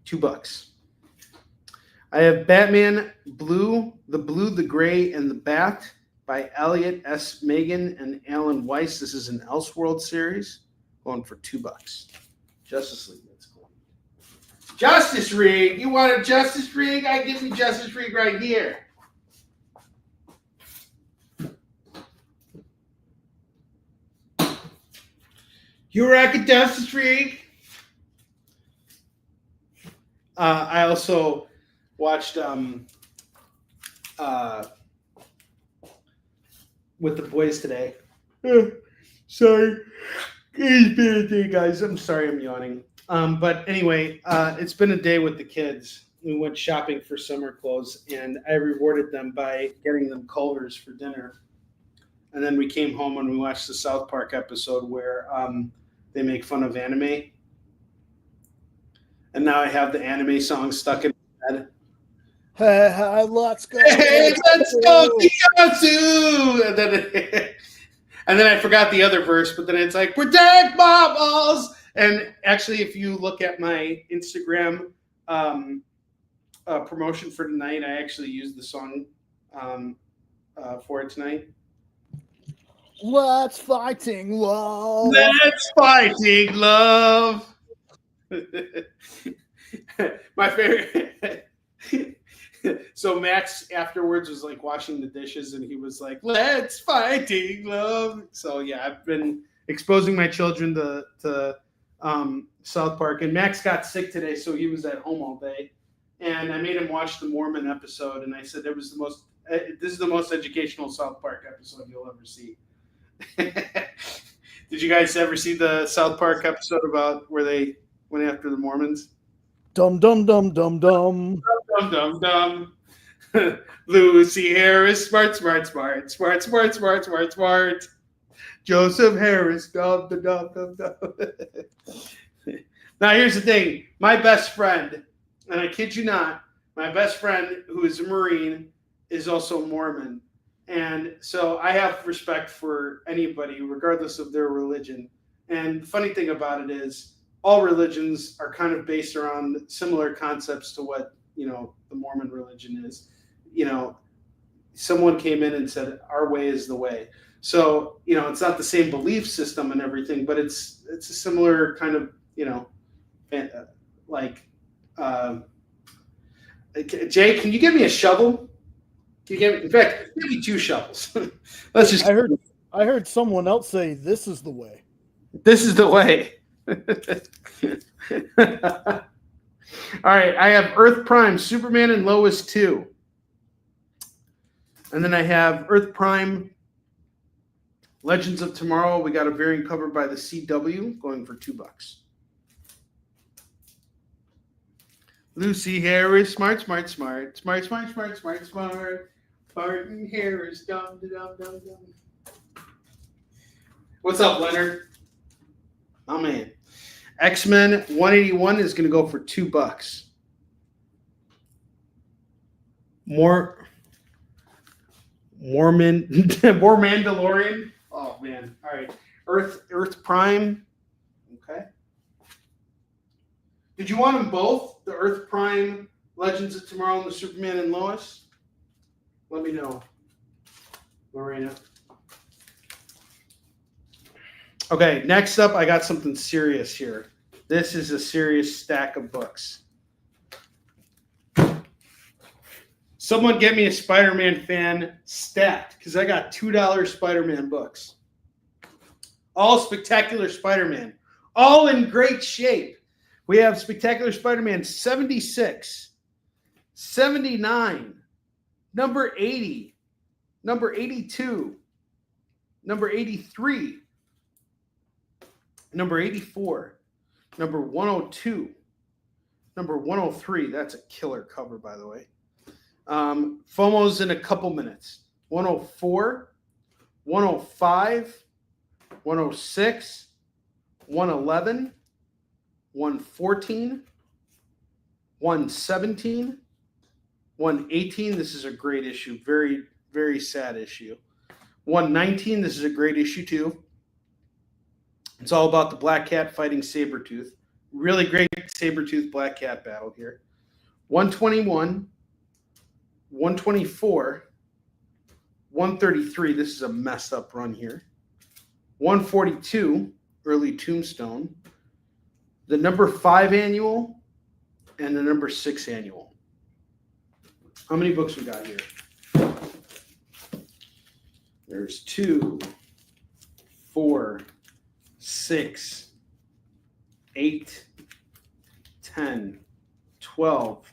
$2. I have Batman Blue, the Gray, and the Bat by Elliot S. Megan and Alan Weiss. This is an Elseworld series, going for $2. Justice League. That's cool. Justice League. You want a Justice League? I give you Justice League right here. You rock a Justice League. I also watched with the boys today. Sorry. It's been a day, guys. I'm sorry I'm yawning. But anyway, it's been a day with the kids. We went shopping for summer clothes, and I rewarded them by getting them Culver's for dinner. And then we came home and we watched the South Park episode where they make fun of anime. And now I have the anime song stuck in my head. Hey, let's go. Hey, let's go, Kiyotsu! And then I forgot the other verse, but then it's like, protect my balls! And actually, if you look at my Instagram promotion for tonight, I actually used the song for it tonight. Let's fighting love. Let's fighting love. My favorite. So Max afterwards was like washing the dishes, and he was like, "Let's fighting love." So yeah, I've been exposing my children to South Park. And Max got sick today, so he was at home all day. And I made him watch the Mormon episode, and I said this is the most educational South Park episode you'll ever see. Did you guys ever see the South Park episode about where they went after the Mormons? Dum dum dum dum dum. Dum dum dum. Lucy Harris, smart. Joseph Harris, dum dum dum dum. Now here's the thing. My best friend, and I kid you not, my best friend who is a Marine is also Mormon. And so I have respect for anybody, regardless of their religion. And the funny thing about it is all religions are kind of based around similar concepts to what, the Mormon religion is. Someone came in and said, our way is the way. So, it's not the same belief system and everything, but it's a similar kind of, Jay, can you give me a shovel? In fact, give me 2 shovels. Let's just. I heard someone else say, "This is the way." This is the way. All right, I have Earth Prime, Superman and Lois 2. And then I have Earth Prime, Legends of Tomorrow. We got a variant cover by the CW going for $2. Lucy Harris, smart. Barton Harris, dum. What's up, Leonard? Oh man. X-Men 181 is going to go for $2. More Mandalorian. Oh man. All right. Earth Prime. Okay. Did you want them both? The Earth Prime, Legends of Tomorrow, and the Superman and Lois? Let me know, Lorena. Okay, next up, I got something serious here. This is a serious stack of books. Someone get me a Spider-Man fan stat, because I got $2 Spider-Man books. All Spectacular Spider-Man. All in great shape. We have Spectacular Spider-Man 76, 79, number 80, number 82, number 83, number 84, number 102, number 103. That's a killer cover, by the way. FOMO's in a couple minutes. 104, 105, 106, 111, 114, 117, 118. This is a great issue. Very, very sad issue. 119. This is a great issue too. It's all about the Black Cat fighting Sabretooth. Really great Sabretooth Black Cat battle here. 121, 124, 133. This is a messed up run here. 142, early Tombstone. The number 5 annual and the number 6 annual. How many books we got here? There's 2, 4, 6, 8, 10, 12,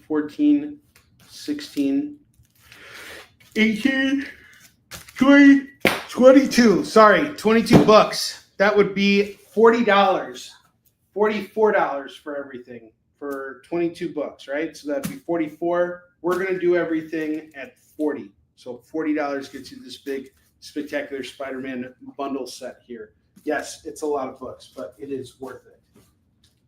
14, 16, 18, 20, 22. Sorry, 22 bucks. That would be $40, $44 for everything for 22 bucks, right? So that'd be 44. We're going to do everything at 40. So $40 gets you this big Spectacular Spider-Man bundle set here. Yes, it's a lot of books, but it is worth it.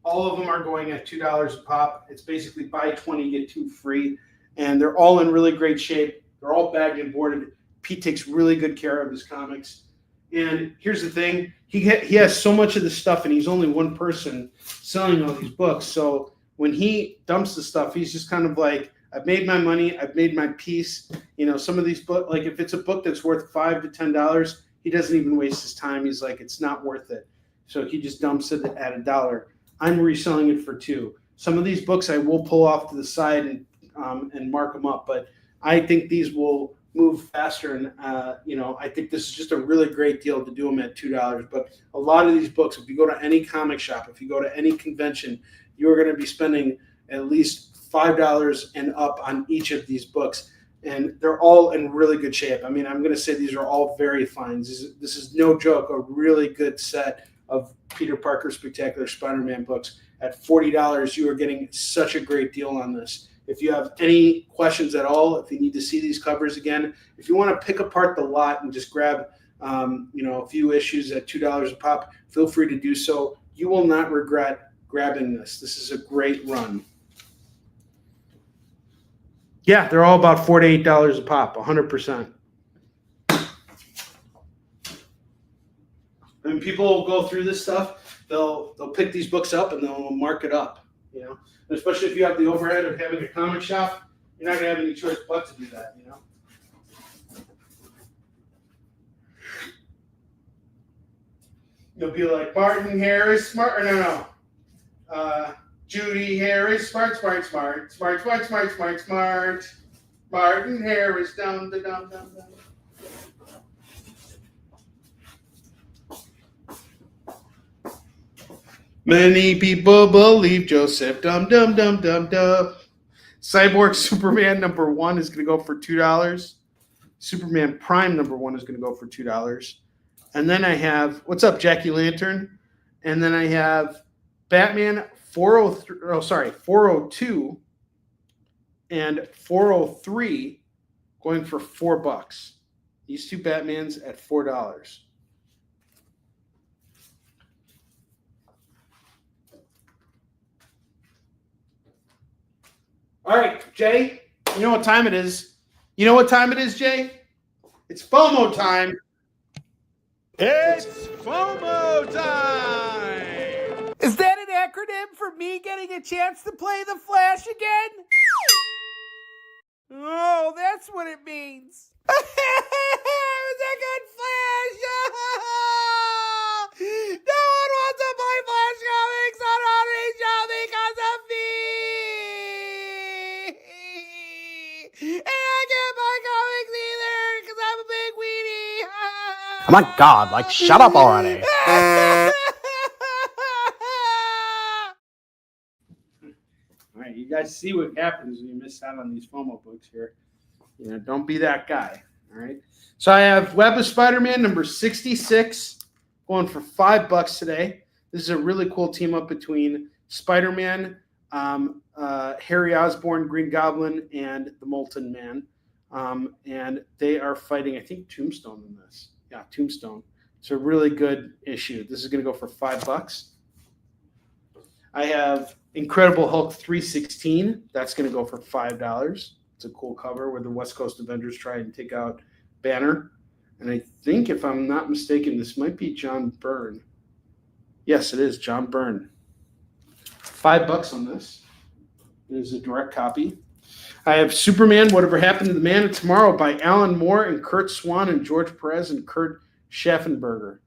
All of them are going at $2 a pop. It's basically buy 20, get 2 free. And they're all in really great shape. They're all bagged and boarded. Pete takes really good care of his comics. And here's the thing. He has so much of the stuff, and he's only one person selling all these books. So when he dumps the stuff, he's just kind of like, I've made my money. I've made my peace. Some of these books, like if it's a book that's worth $5 to $10, he doesn't even waste his time. He's like, it's not worth it. So he just dumps it at $1. I'm reselling it for $2. Some of these books I will pull off to the side and mark them up, but I think these will move faster. And, I think this is just a really great deal to do them at $2. But a lot of these books, if you go to any comic shop, if you go to any convention, you're going to be spending at least $5 and up on each of these books. And they're all in really good shape. I mean, I'm going to say these are all very fine. This is no joke, a really good set of Peter Parker Spectacular Spider-Man books. At $40, you are getting such a great deal on this. If you have any questions at all, if you need to see these covers again, if you want to pick apart the lot and just grab, a few issues at $2 a pop, feel free to do so. You will not regret grabbing this. This is a great run. Yeah, they're all about $4 to $8 a pop, 100%. When people go through this stuff, they'll pick these books up and they'll mark it up, And especially if you have the overhead of having a comic shop, you're not gonna have any choice but to do that, You'll be like Martin Harris, Judy Harris, smart. Martin Harris, dum. Many people believe Joseph, dum. Cyborg Superman #1 is going to go for $2. Superman Prime #1 is going to go for $2. And then I have, what's up, Jackie Lantern? And then I have Batman 402 and 403 going for $4. These two Batmans at $4. All right, Jay, you know what time it is? You know what time it is, Jay? It's FOMO time. It's FOMO time! Is that an acronym for me getting a chance to play the Flash again? Oh, that's what it means. It was a good Flash! No one wants to play Flash comics on Onrie Show because of me! And I can't buy comics either because I'm a big weenie! Oh my god, like, shut up already. All right, you guys see what happens when you miss out on these FOMO books here. Don't be that guy. All right. So I have Web of Spider-Man #66 going for $5 today. This is a really cool team up between Spider-Man, Harry Osborn, Green Goblin, and the Molten Man. And they are fighting, I think, Tombstone in this. Yeah, Tombstone. It's a really good issue. This is going to go for $5. I have Incredible Hulk 316. That's going to go for $5. It's a cool cover where the West Coast Avengers try and take out Banner. And I think, if I'm not mistaken, this might be John Byrne. Yes, it is John Byrne. $5 on this. It is a direct copy. I have Superman, Whatever Happened to the Man of Tomorrow by Alan Moore and Kurt Swan and George Perez and Kurt Schaffenberger.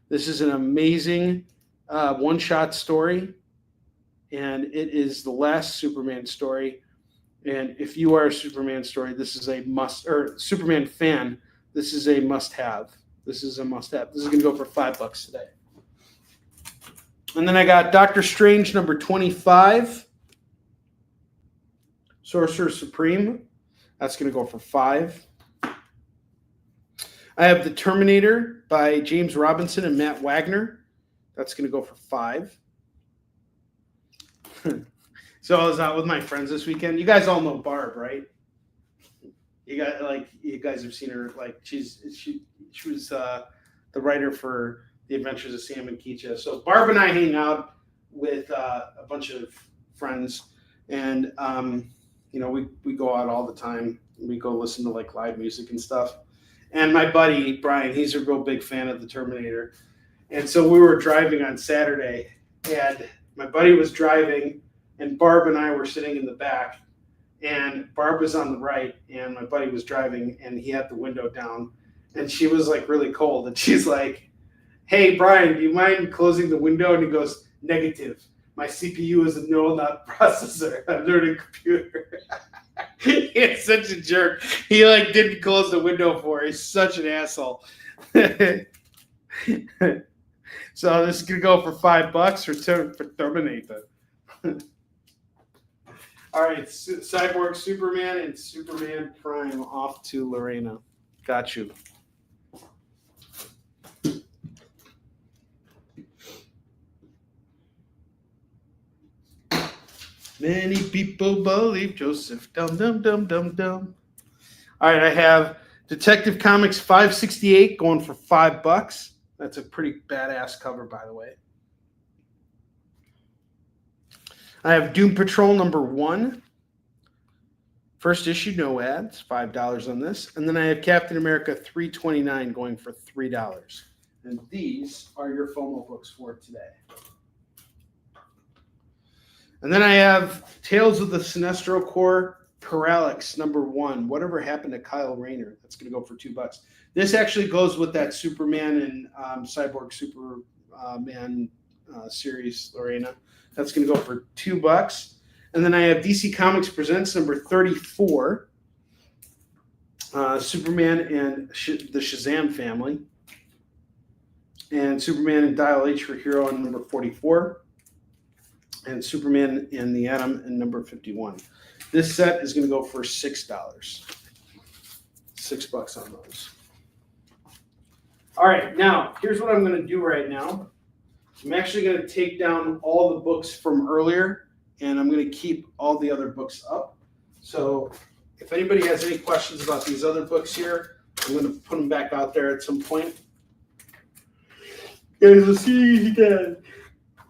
This is an amazing one-shot story, and it is the last Superman story. And if you are a Superman story, this is a must, or Superman fan, this is a must-have. This is a must-have. This is going to go for $5 today. And then I got Doctor Strange #25, Sorcerer Supreme. That's going to go for $5. I have The Terminator by James Robinson and Matt Wagner. That's going to go for $5. So I was out with my friends this weekend. You guys all know Barb, right? You guys have seen her. Like she was the writer for The Adventures of Sam and Keisha. So Barb and I hang out with a bunch of friends, and we go out all the time. We go listen to like live music and stuff. And my buddy Brian, he's a real big fan of The Terminator. And so we were driving on Saturday, and my buddy was driving, and Barb and I were sitting in the back, and Barb was on the right, and my buddy was driving, and he had the window down, and she was like really cold, and she's like, "Hey Brian, do you mind closing the window?" And he goes, "Negative." My CPU is a neural net processor. I'm learning computer. He's such a jerk. He like didn't close the window for her. He's such an asshole. So this is gonna go for $5 for Terminator. All right, Cyborg Superman and Superman Prime off to Lorena. Got you. Many people believe Joseph. Dum dum dum dum dum. All right, I have Detective Comics 568 going for $5. That's a pretty badass cover, by the way. I have Doom Patrol #1. First issue, no ads, $5 on this. And then I have Captain America 329 going for $3. And these are your FOMO books for today. And then I have Tales of the Sinestro Corps Parallax #1. Whatever happened to Kyle Rayner? That's going to go for $2. This actually goes with that Superman and Cyborg Superman series, Lorena. That's going to go for $2. And then I have DC Comics Presents #34, Superman and the Shazam family, and Superman and Dial H for Hero on #44, and Superman and the Atom in #51. This set is going to go for $6. $6 on those. All right, now here's what I'm going to do right now. I'm actually going to take down all the books from earlier, and I'm going to keep all the other books up. So if anybody has any questions about these other books here, I'm going to put them back out there at some point. Guys, let's see again.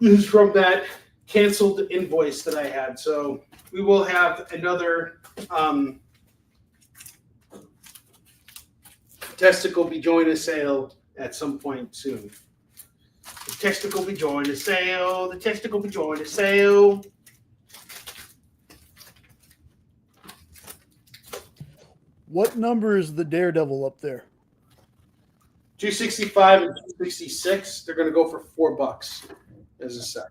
This is from that canceled invoice that I had. So we will have another Testicle Be Join sale at some point soon. The Testicle Be Join sale. The Testicle Be Join sale. What number is the Daredevil up there? 265 and 266. They're going to go for $4 as a set.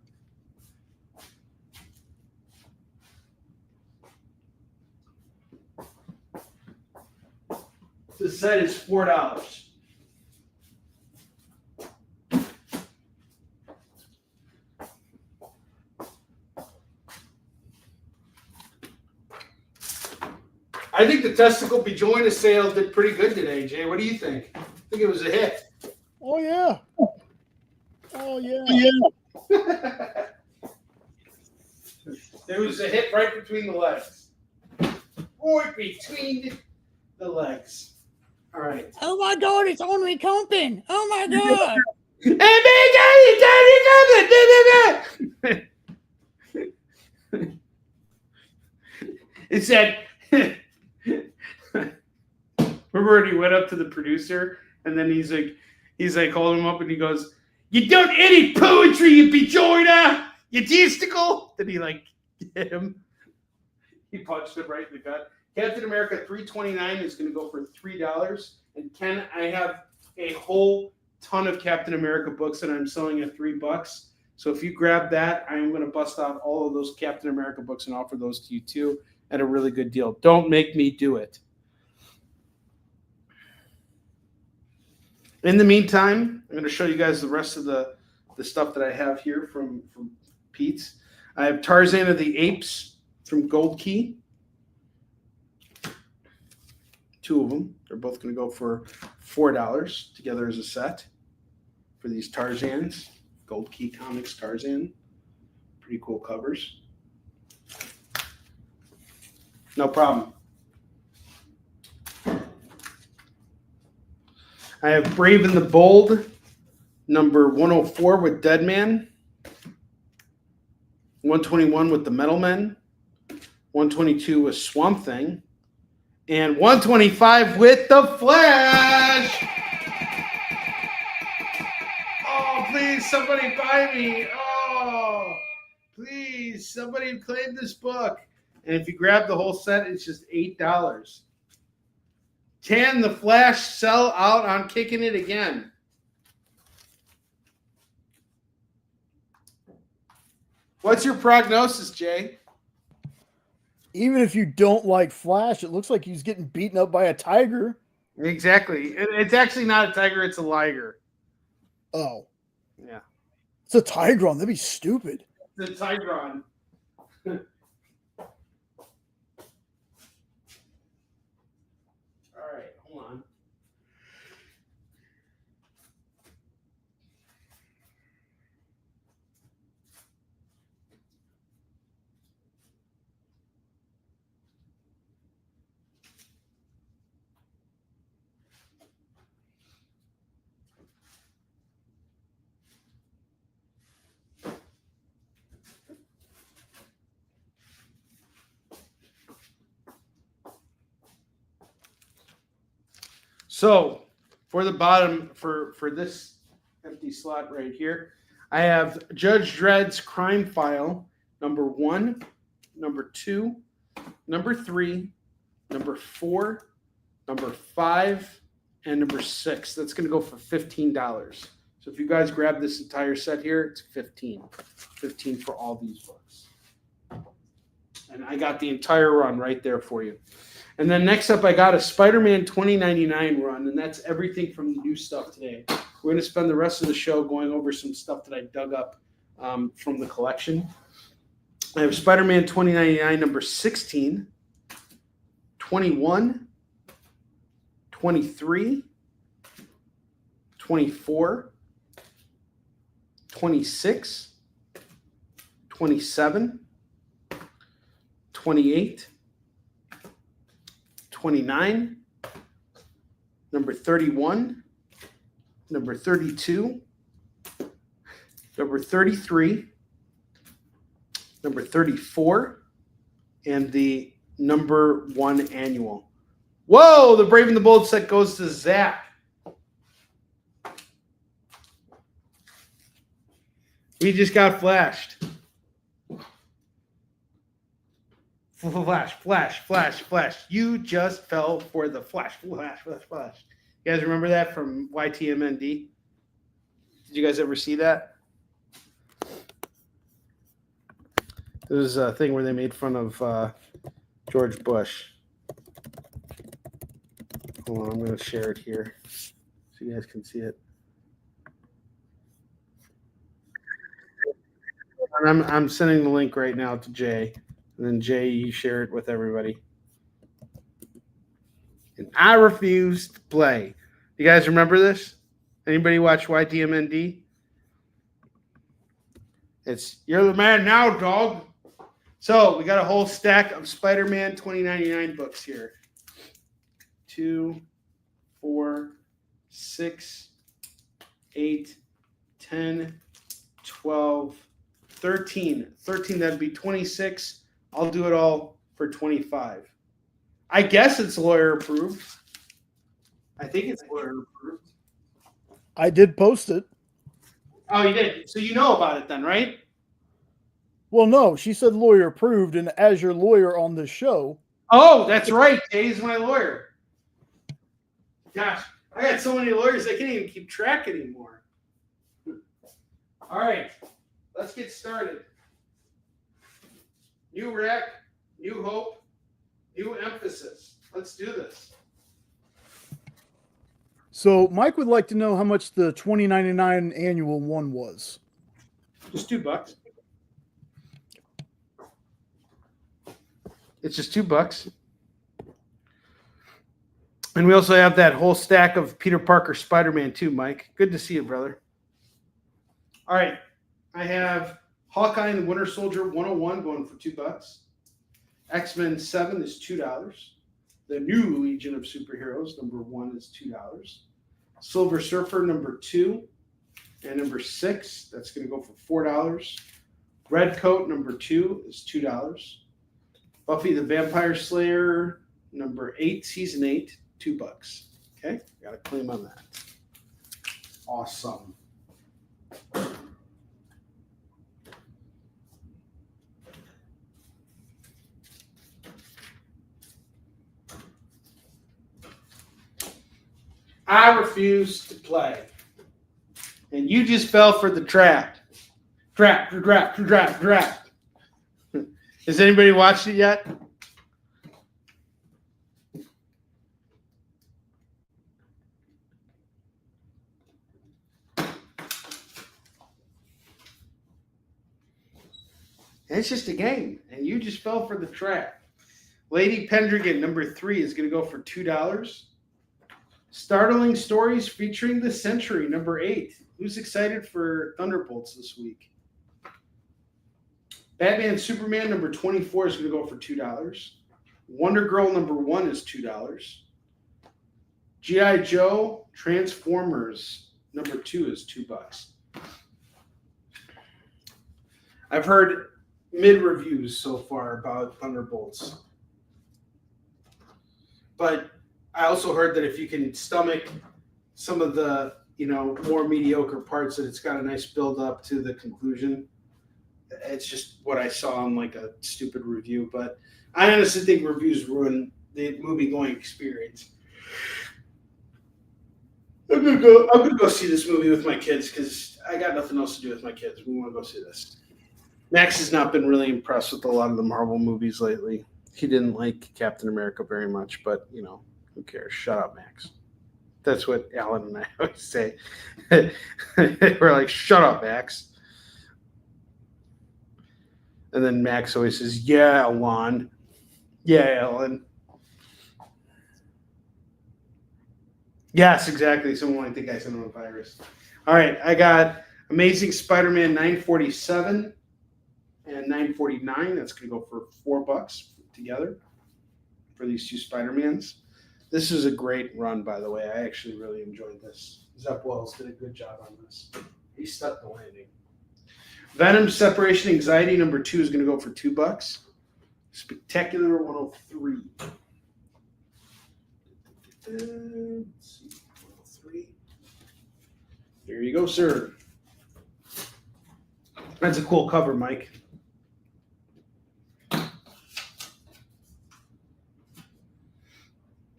The set is $4. I think the Testicle Be Join sale did pretty good today, Jay. What do you think? I think it was a hit. Oh yeah. Oh yeah. It was a hit right between the legs. Right between the legs. All right. Oh my God, it's Onrie Kompan. Oh my God. It said, remember when he went up to the producer and then he's like holding him up and he goes, "You don't edit poetry, you bejoiner, you testicle." Did he like hit him? He punched him right in the gut. Captain America 329 is going to go for $3. And Ken, I have a whole ton of Captain America books that I'm selling at $3. So if you grab that, I am going to bust out all of those Captain America books and offer those to you too at a really good deal. Don't make me do it. In the meantime, I'm going to show you guys the rest of the stuff that I have here from Pete's. I have Tarzan of the Apes from Gold Key. 2 of them. They're both going to go for $4 together as a set for these Tarzans. Gold Key Comics Tarzan. Pretty cool covers. No problem. I have Brave and the Bold, #104 with Deadman. 121 with the Metal Men. 122 with Swamp Thing. And 125 with the Flash. Oh, please, somebody buy me. Oh, please, somebody claim this book. And if you grab the whole set, it's just $8. Can the Flash sell out on Kicking It again? What's your prognosis, Jay? Even if you don't like Flash, it looks like he's getting beaten up by a tiger. Exactly. It's actually not a tiger, it's a liger. Oh. Yeah. It's a Tigron. That'd be stupid. It's a Tigron. All right, hold on. So for the bottom, for this empty slot right here, I have Judge Dredd's Crime File, number 1, number 2, number 3, number 4, number 5, and number 6. That's going to go for $15. So if you guys grab this entire set here, it's $15 for all these books. And I got the entire run right there for you. And then next up, I got a Spider-Man 2099 run, and that's everything from the new stuff today. We're going to spend the rest of the show going over some stuff that I dug up from the collection. I have Spider-Man 2099 number 16, 21, 23, 24, 26, 27, 28, 29, number 31, number 32, number 33, number 34, and the number 1 annual. Whoa, the Brave and the Bold set goes to Zach. We just got flashed. Flash. You just fell for the flash. You guys remember that from YTMND? Did you guys ever see that? It was a thing where they made fun of George Bush. Hold on, I'm going to share it here so you guys can see it. And I'm sending the link right now to Jay. And then Jay, you share it with everybody. And I refuse to play. You guys remember this? Anybody watch YTMND? It's you're the man now, dog. So we got a whole stack of Spider-Man 2099 books here. 2, 4, 6, 8, 10, 12, 13. 13, that'd be 26. I'll do it all for 25. I guess it's lawyer approved. I think it's lawyer approved. I did post it. Oh, you did? So you know about it then, right? Well, no, she said lawyer approved, and as your lawyer on this show. Oh, that's right. Jay's my lawyer. Gosh, I got so many lawyers I can't even keep track anymore. All right, let's get started. New rec, new hope, new emphasis. Let's do this. So Mike would like to know how much the 2099 annual one was. Just $2. It's just $2. And we also have that whole stack of Peter Parker Spider-Man too, Mike. Good to see you, brother. All right. I have Hawkeye and the Winter Soldier 101 going for $2. X-Men 7 is $2. The new Legion of Superheroes, number 1, is $2. Silver Surfer, number 2, and number 6, that's going to go for $4. Red Coat, number 2, is $2. Buffy the Vampire Slayer, number 8, season 8, $2. Okay, got a claim on that. Awesome. I refuse to play. And you just fell for the trap. Draft. Has anybody watched it yet? And it's just a game, and you just fell for the trap. Lady Pendragon, number 3, is going to go for $2. Startling Stories featuring the Century, number 8. Who's excited for Thunderbolts this week? Batman Superman, number 24, is going to go for $2. Wonder Girl, number 1, is $2. G.I. Joe Transformers, number 2, is $2. I've heard mid-reviews so far about Thunderbolts. But I also heard that if you can stomach some of the, more mediocre parts, that it's got a nice build up to the conclusion. It's just what I saw on like a stupid review. But I honestly think reviews ruin the movie-going experience. I'm gonna go see this movie with my kids because I got nothing else to do with my kids. We want to go see this. Max has not been really impressed with a lot of the Marvel movies lately. He didn't like Captain America very much, but, who cares? Shut up, Max. That's what Alan and I always say. We're like, shut up, Max. And then Max always says, yeah, Alan. Yeah, Alan. Yes, exactly. Someone might think I sent him a virus. All right, I got Amazing Spider-Man 947 and 949. That's going to go for $4 together for these two Spider-Mans. This is a great run, by the way. I actually really enjoyed this. Zep Wells did a good job on this. He stuck the landing. Venom Separation Anxiety number 2 is going to go for $2. Spectacular 103. Let's see, 103. There you go, sir. That's a cool cover, Mike.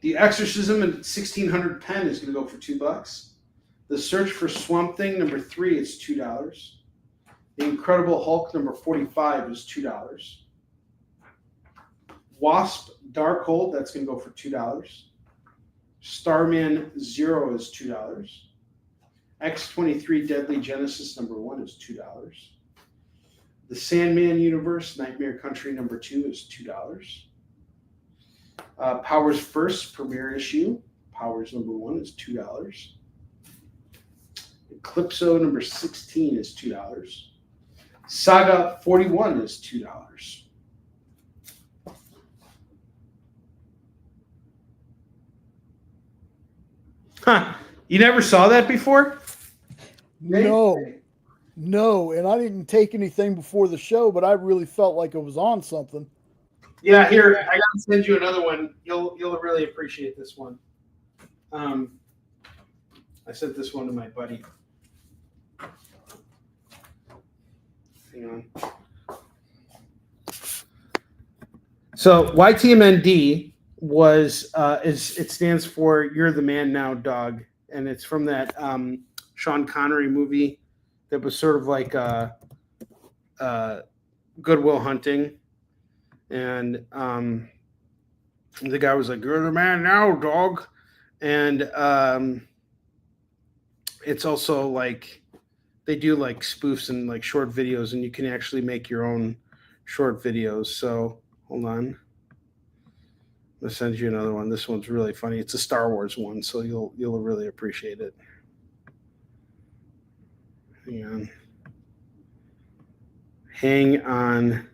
The Exorcism and 1600 Pen is going to go for $2. The Search for Swamp Thing number 3 is $2. The Incredible Hulk number 45 is $2. Wasp Darkhold, that's going to go for $2. Starman Zero is $2. X-23 Deadly Genesis number 1 is $2. The Sandman Universe Nightmare Country number 2 is $2. Powers First premiere issue, Powers number 1 is $2. Eclipso number 16 is $2. Saga 41 is $2. Huh. You never saw that before? No, and I didn't take anything before the show, but I really felt like it was on something. Yeah, here, I gotta send you another one. You'll really appreciate this one. I sent this one to my buddy. Hang on. So YTMND it stands for You're the Man Now, Dog, and it's from that Sean Connery movie that was sort of like Good Will Hunting. And the guy was like, "You're the man now, dog." And it's also like they do like spoofs and like short videos, and you can actually make your own short videos. So hold on, I'll send you another one. This one's really funny. It's a Star Wars one, so you'll really appreciate it. Hang on.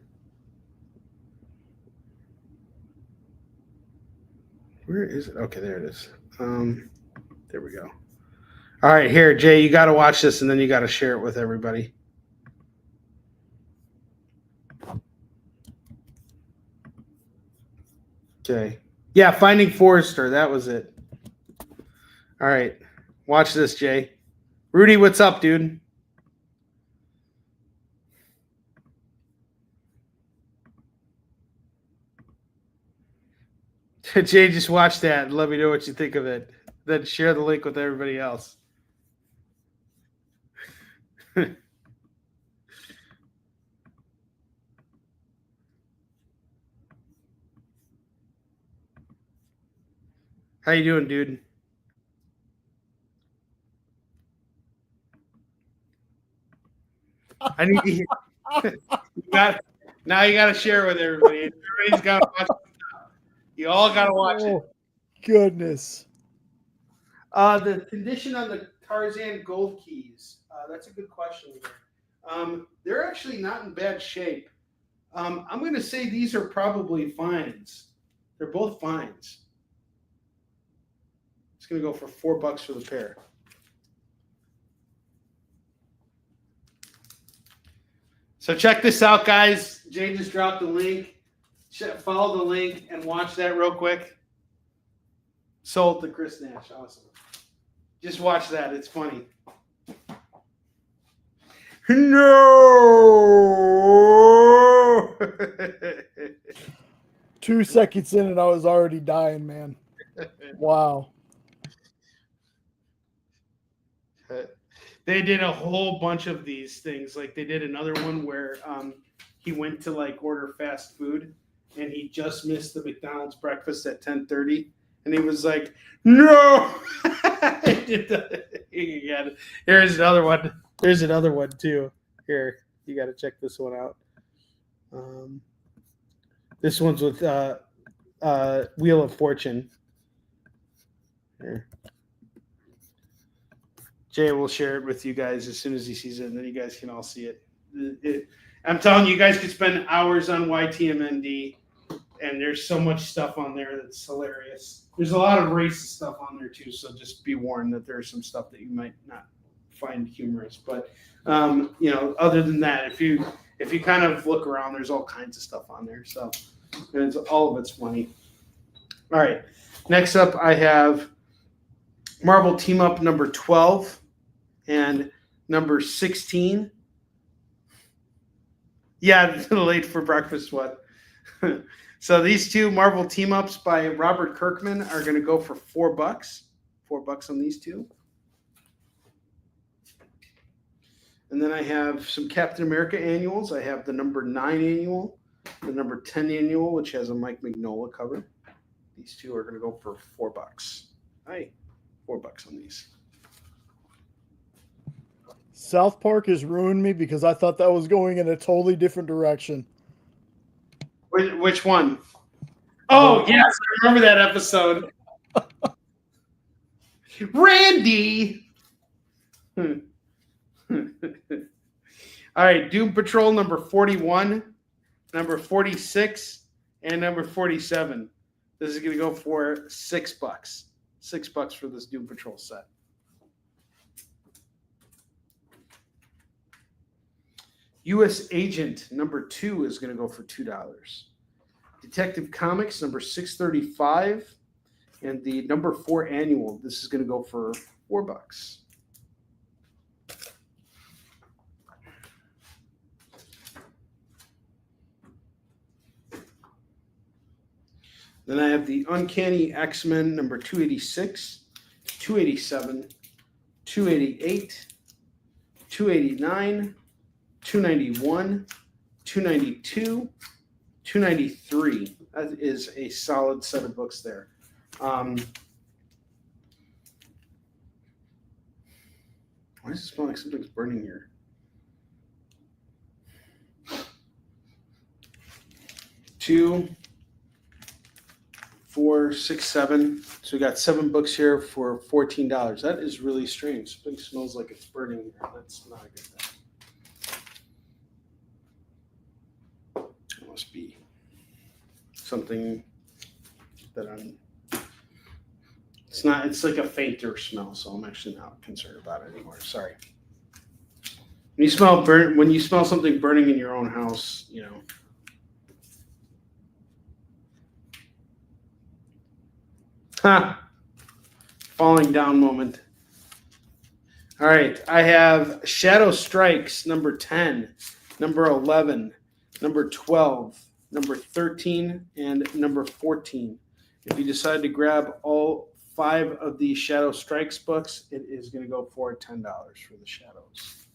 Where is it? Okay, there it is. There we go. All right, here, Jay, you got to watch this, and then you got to share it with everybody. Okay. Yeah, Finding Forrester. That was it. All right. Watch this, Jay. Rudy, what's up, dude? Jay, just watch that and let me know what you think of it. Then share the link with everybody else. How you doing, dude? I need to hear. Now you got to share with everybody. Everybody's got to watch it. You all got to watch it. Goodness. The condition on the Tarzan gold keys. That's a good question. They're actually not in bad shape. I'm going to say these are probably fines. They're both fines. It's going to go for $4 for the pair. So check this out, guys. Jay just dropped the link. Follow the link and watch that real quick. Sold to Chris Nash. Awesome. Just watch that. It's funny. No. 2 seconds in and I was already dying, man. Wow. They did a whole bunch of these things. Like they did another one where he went to like order fast food and he just missed the McDonald's breakfast at 10:30 and he was like, "No!" Here's another one. Here's another one too. Here, you got to check this one out. This one's with Wheel of Fortune. Here. Jay will share it with you guys as soon as he sees it, and then you guys can all see it. I'm telling you, you guys could spend hours on YTMND, and there's so much stuff on there that's hilarious. There's a lot of racist stuff on there too, so just be warned that there's some stuff that you might not find humorous. But other than that, if you kind of look around, there's all kinds of stuff on there. So, and all of it's funny. All right, next up I have Marvel Team Up number 12 and number 16. Yeah, late for breakfast. What? So these two Marvel Team Ups by Robert Kirkman are going to go for $4. $4 on these two. And then I have some Captain America annuals. I have the number 9 annual, the number 10 annual, which has a Mike Mignola cover. These two are going to go for $4. All right. $4 on these. South Park has ruined me because I thought that was going in a totally different direction. Which one? Oh, yes. I remember that episode. Randy. All right. Doom Patrol number 41, number 46, and number 47. This is going to go for $6. $6 for this Doom Patrol set. U.S. Agent number 2 is going to go for $2. Detective Comics number 635 and the number 4 annual. This is going to go for $4. Then I have the Uncanny X-Men number 286, 287, 288, 289, 291, 292, 293. That is a solid set of books there. Why does it smell like something's burning here? 2, 4, 6, 7. So we got 7 books here for $14. That is really strange. Something smells like it's burning here. That's not a good thing. It must be something that I'm. It's not. It's like a fainter smell, so I'm actually not concerned about it anymore. Sorry. When you smell something burning in your own house, you know. Ha! Falling down moment. All right, I have Shadow Strikes number 10, number 11, number 12, number 13, and number 14. If you decide to grab all 5 of these Shadow Strikes books, it is going to go for $10 for the Shadows.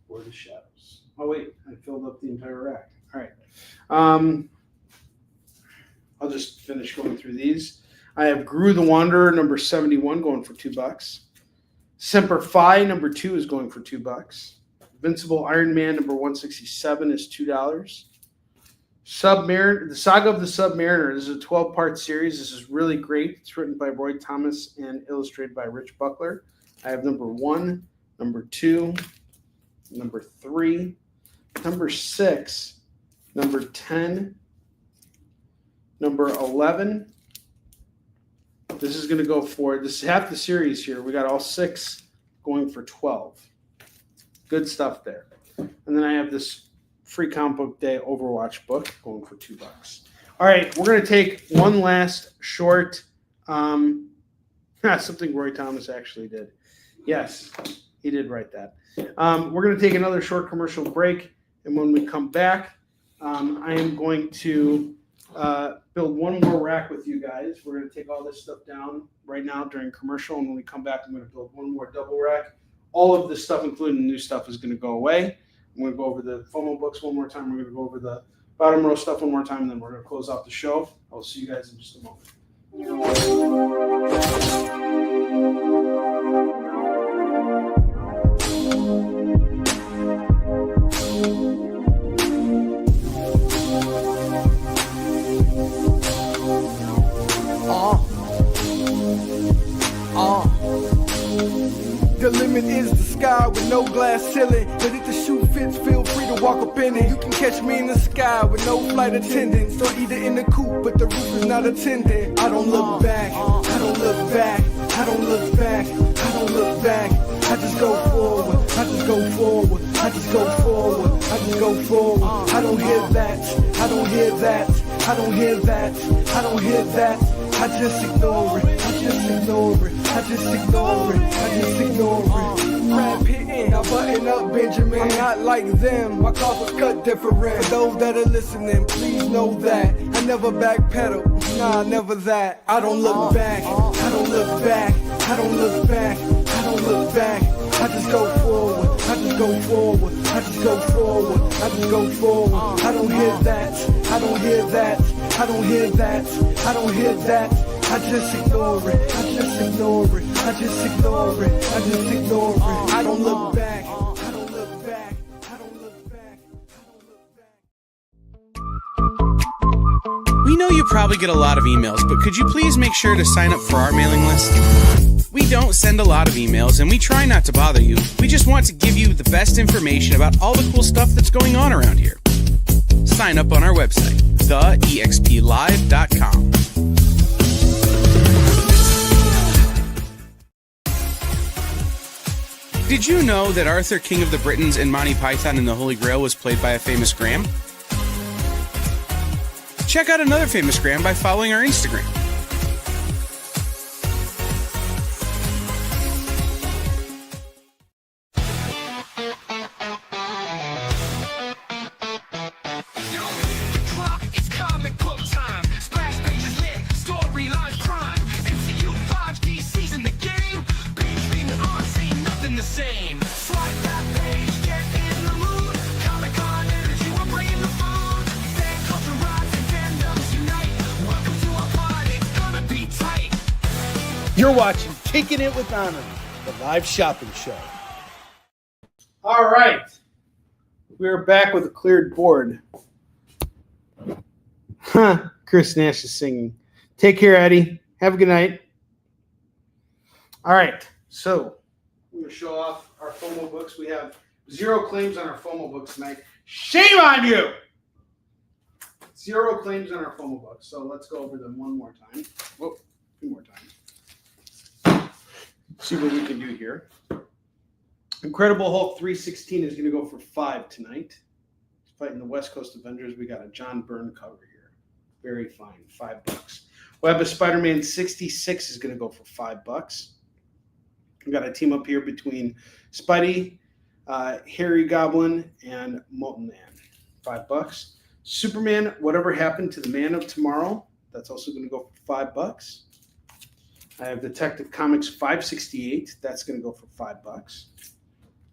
For the Shadows. Oh wait, I filled up the entire rack. All right. I'll just finish going through these. I have Gru the Wanderer number 71 going for $2. Semper Fi number 2 is going for $2. Invincible Iron Man number 167 is $2. Submariner, the Saga of the Submariner. This is a 12-part series. This is really great. It's written by Roy Thomas and illustrated by Rich Buckler. I have number 1, number 2, number 3, number 6, number 10, number 11. This is going to go for, this is half the series here. We got all 6 going for 12. Good stuff there. And then I have this free comic book day Overwatch book going for $2. All right, we're going to take one last short, something Roy Thomas actually did. Yes, he did write that. We're going to take another short commercial break, and when we come back, I am going to build one more rack with you guys. We're going to take all this stuff down right now during commercial, and when we come back, I'm going to build one more double rack. All of this stuff, including the new stuff, is going to go away. I'm going to go over the FOMO books one more time. We're going to go over the bottom row stuff one more time, and then we're going to close out the show. I'll see you guys in just a moment. The limit is the sky with no glass ceiling. But if the shoe fits, feel free to walk up in it. You can catch me in the sky with no flight attendants, or either in the coupe, but the roof is not attended. I don't look back, I don't look back, I don't look back, I don't look back. I just go forward, I just go forward, I just go forward, I just go forward. I don't hear that, I don't hear that, I don't hear that, I don't hear that. I just ignore it, I just ignore it, I just ignore it, I just ignore it. Rap hitting, I button up Benjamin. I'm not like them, my cloth was cut different. For those that are listening, please know that I never backpedal, nah, never that. I don't look back, I don't look back, I don't look back, I don't look back. I just go forward, I just go forward, I just go forward, I just go forward. I don't hear that, I don't hear that, I don't hear that, I don't hear that. I just ignore it, I just ignore it, I just ignore it, I just ignore it. I don't look back, I don't look back, I don't look back, I don't look back. We know you probably get a lot of emails, but could you please make sure to sign up for our mailing list? We don't send a lot of emails, and we try not to bother you. We just want to give you the best information about all the cool stuff that's going on around here. Sign up on our website, theexplive.com. Did you know that Arthur, King of the Britons, in Monty Python and the Holy Grail was played by a famous Graham? Check out another famous Graham by following our Instagram. You're watching Kickin It With Onrie, the live shopping show. All right. We're back with a cleared board. Chris Nash is singing. Take care, Eddie. Have a good night. All right. So I'm going to show off our FOMO books. We have 0 claims on our FOMO books tonight. Shame on you! 0 claims on our FOMO books. So let's go over them one more time. Whoa, 2 more times. See what we can do here. Incredible Hulk 316 is going to go for 5 tonight. Fighting the West Coast Avengers. We got a John Byrne cover here. Very fine. $5. Web of Spider-Man 66 is going to go for $5. We got a team up here between Spidey, Harry Goblin, and Molten Man. $5. Superman, Whatever Happened to the Man of Tomorrow. That's also going to go for $5. I have Detective Comics 568. That's going to go for $5.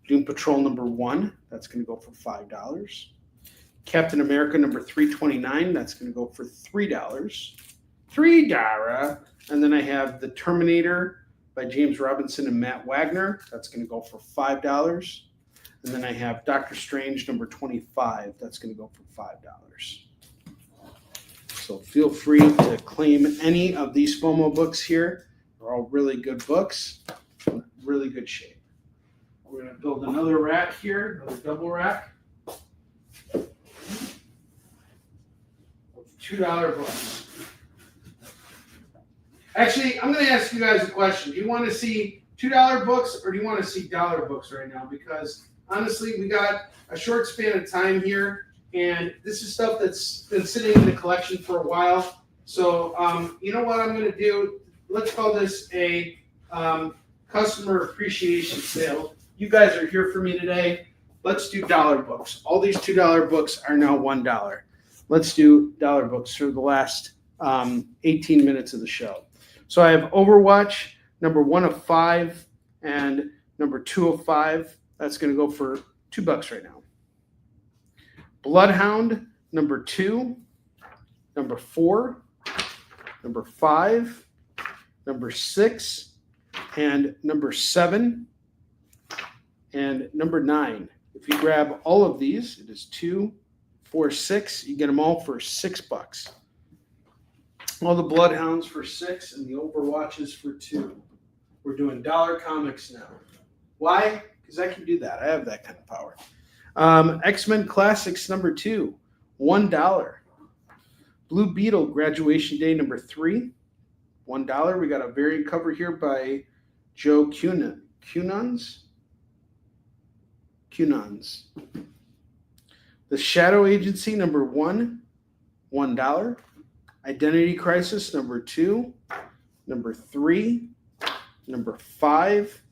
Doom Patrol number 1. That's going to go for $5. Captain America number 329. That's going to go for $3. $3. And then I have The Terminator by James Robinson and Matt Wagner. That's going to go for $5. And then I have Doctor Strange number 25. That's going to go for $5. So feel free to claim any of these FOMO books here. They're all really good books, in really good shape. We're going to build another rack here, another double rack of $2 books. Actually, I'm going to ask you guys a question. Do you want to see $2 books or do you want to see dollar books right now? Because honestly, we got a short span of time here, and this is stuff that's been sitting in the collection for a while. So you know what I'm going to do? Let's call this a customer appreciation sale. You guys are here for me today. Let's do dollar books. All these $2 books are now $1. Let's do dollar books for the last 18 minutes of the show. So I have Overwatch, number 1 of 5, and number 2 of 5. That's going to go for $2 right now. Bloodhound, number 2, number 4, number 5, number 6, and number 7, and number 9. If you grab all of these, it is 2, 4, 6. You get them all for $6. All the Bloodhounds for $6 and the Overwatches for $2. We're doing dollar comics now. Why? Because I can do that. I have that kind of power. X-Men Classics number 2, $1. Blue Beetle Graduation Day number 3, $1. We got a variant cover here by Joe Cunans. The Shadow Agency number 1, $1. Identity Crisis number 2, number 3, number 5,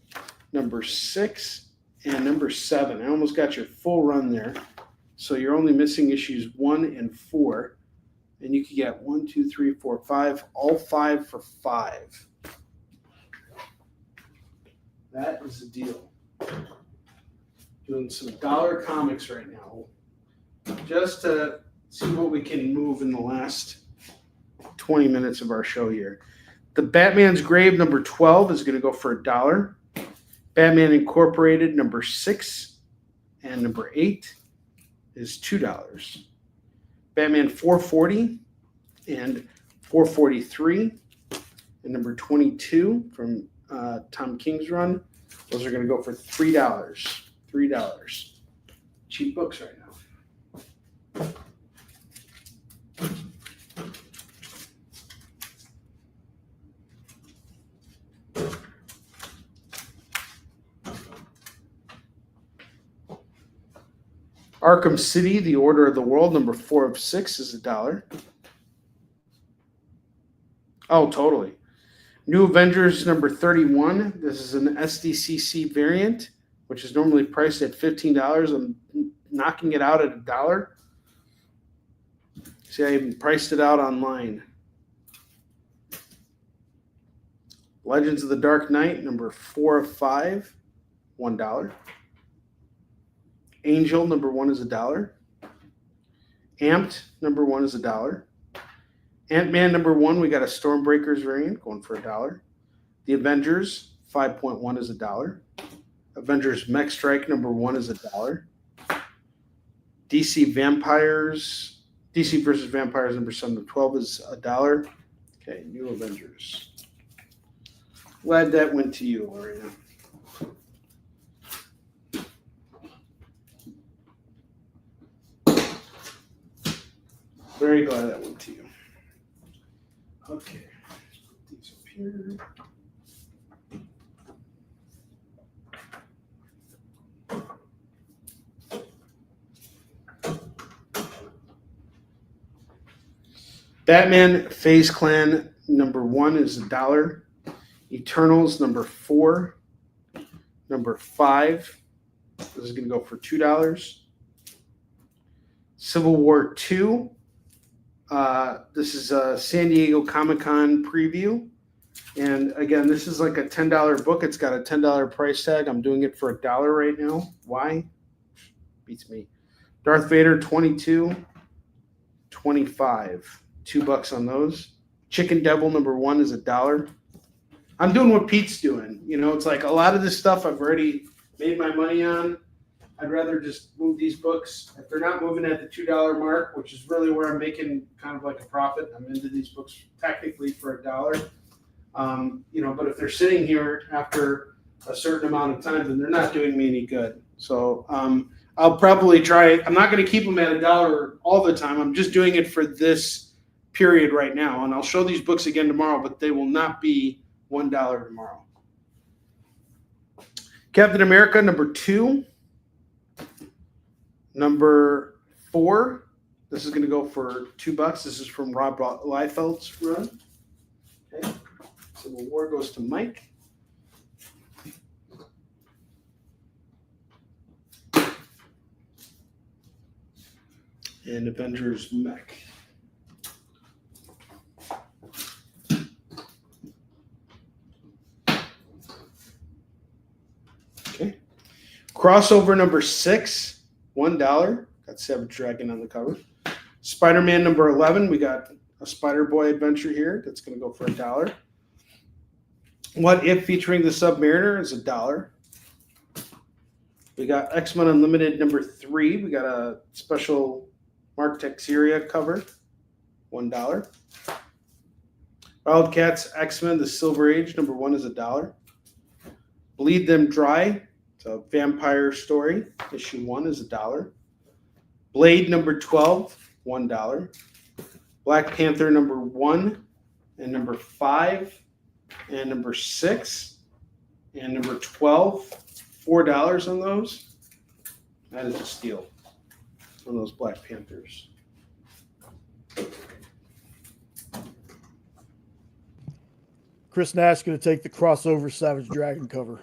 number 6, and number 7. I almost got your full run there. So you're only missing issues 1 and 4. And you can get 1, 2, 3, 4, 5, all 5 for $5. That is the deal. Doing some dollar comics right now. Just to see what we can move in the last 20 minutes of our show here. The Batman's Grave number 12 is going to go for $1. Batman Incorporated number 6 and number 8 is $2. Batman 440 and 443 and number 22 from Tom King's run. Those are going to go for $3. $3. Cheap books right now. Arkham City, The Order of the World, number 4 of 6 is $1. Oh, totally. New Avengers, number 31. This is an SDCC variant, which is normally priced at $15. I'm knocking it out at $1. See, I even priced it out online. Legends of the Dark Knight, number 4 of 5, $1. Angel, number 1 is $1. Amped, number 1 is $1. Ant-Man, number 1, we got a Stormbreakers variant going for $1. The Avengers, 5.1 is $1. Avengers Mech Strike, number 1 is $1. DC versus Vampires, number 7 of 12 is $1. Okay, New Avengers. Glad that went to you, Lorena. Very glad that went to you. Okay, put these up here. Batman Phase Clan number 1 is $1. Eternals number 4, number 5. This is going to go for $2. Civil War 2. This is a San Diego Comic-Con preview. And again, this is like a $10 book. It's got a $10 price tag. I'm doing it for $1 right now. Why? Beats me. Darth Vader 22, 25. $2 on those. Chicken Devil #1 is $1. I'm doing what Pete's doing. You know, it's like a lot of this stuff I've already made my money on. I'd rather just move these books. If they're not moving at the $2 mark, which is really where I'm making kind of like a profit, I'm into these books technically for $1. You know, but if they're sitting here after a certain amount of time, then they're not doing me any good. So I'll probably try. I'm not going to keep them at $1 all the time. I'm just doing it for this period right now. And I'll show these books again tomorrow, but they will not be $1 tomorrow. Captain America #2. #4. This is going to go for $2. This is from Rob Liefeld's run. Okay. Civil War goes to Mike. And Avengers Mech. Okay. Crossover #6. $1. Got Savage Dragon on the cover. Spider-Man #11. We got a Spider-Boy adventure here. That's going to go for $1. What If featuring the Submariner is $1. We got X-Men Unlimited #3. We got a special Mark Texeria cover. $1. Wildcats X-Men The Silver Age #1 is $1. Bleed Them Dry. It's a vampire story. Issue 1 is $1. Blade #12, $1. Black Panther #1 and #5 and #6 and #12, $4 on those. That is a steal on those Black Panthers. Chris Nash going to take the crossover Savage Dragon cover.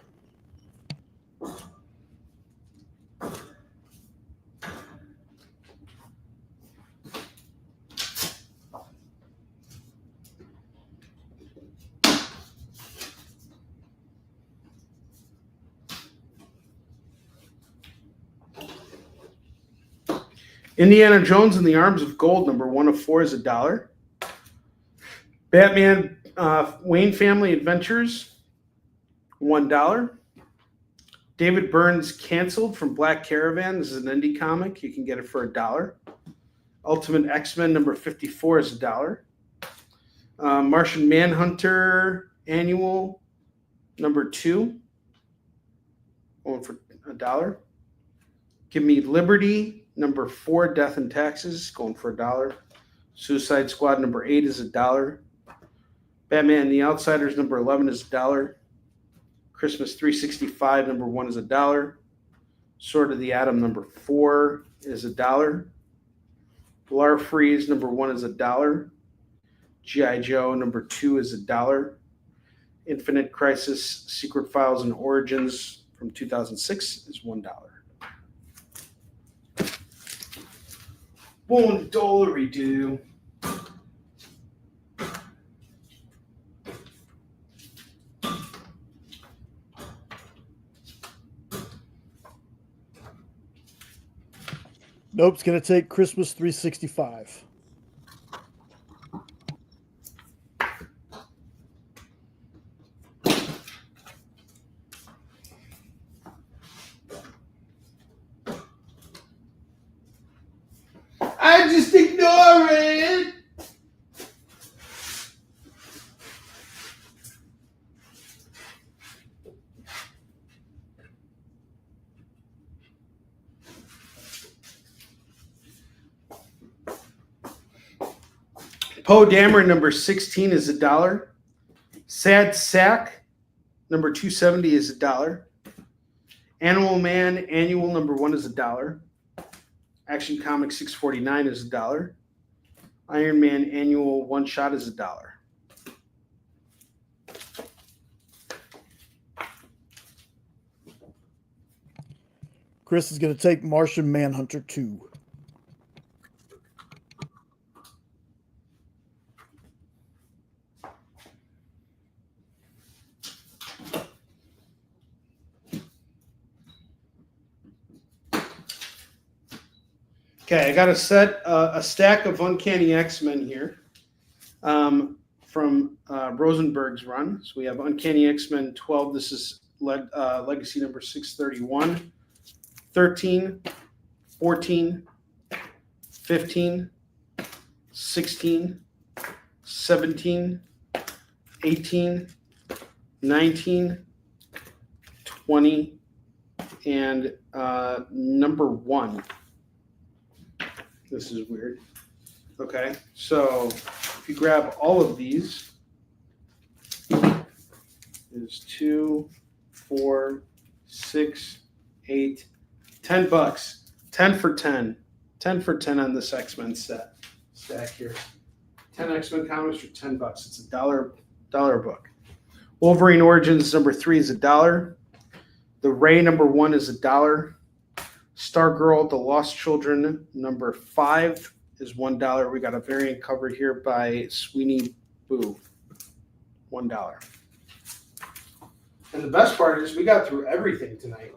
Indiana Jones and the Arms of Gold #1 of 4 is $1. Batman Wayne Family Adventures, $1. David Byrne's Canceled from Black Caravan. This is an indie comic. You can get it for $1. Ultimate X-Men #54 is $1. Martian Manhunter Annual #2, going for $1. Give Me Liberty #4, Death and Taxes, going for $1. Suicide Squad #8 is $1. Batman and the Outsiders #11 is $1. Christmas 365 #1 is $1. Sword of the Atom #4 is $1. Lar Freeze #1 is $1. G.I. Joe #2 is $1. Infinite Crisis Secret Files and Origins from 2006 is $1. $1 do. Nope's going to take Christmas 365. I just ignore it. Poe Dameron #16 is $1. Sad Sack #270 is $1. Animal Man Annual #1 is $1. Action Comics 649 is $1. Iron Man Annual One Shot is $1. Chris is going to take Martian Manhunter 2. Okay, I got a stack of Uncanny X-Men here. from Rosenberg's run. So we have Uncanny X-Men 12. This is legacy number 631. 13, 14, 15, 16, 17, 18, 19, 20, and number 1. This is weird. Okay, so if you grab all of these, is 2, 4, 6, 8, $10. 10 for 10. 10 for 10 on this X-Men stack here. 10 X-Men comics for $10. It's $1 book. Wolverine Origins number 3 is $1. The Ray number 1 is $1. Stargirl, The Lost Children number 5 is $1. We got a variant cover here by Sweeney Boo. $1. And the best part is we got through everything tonight.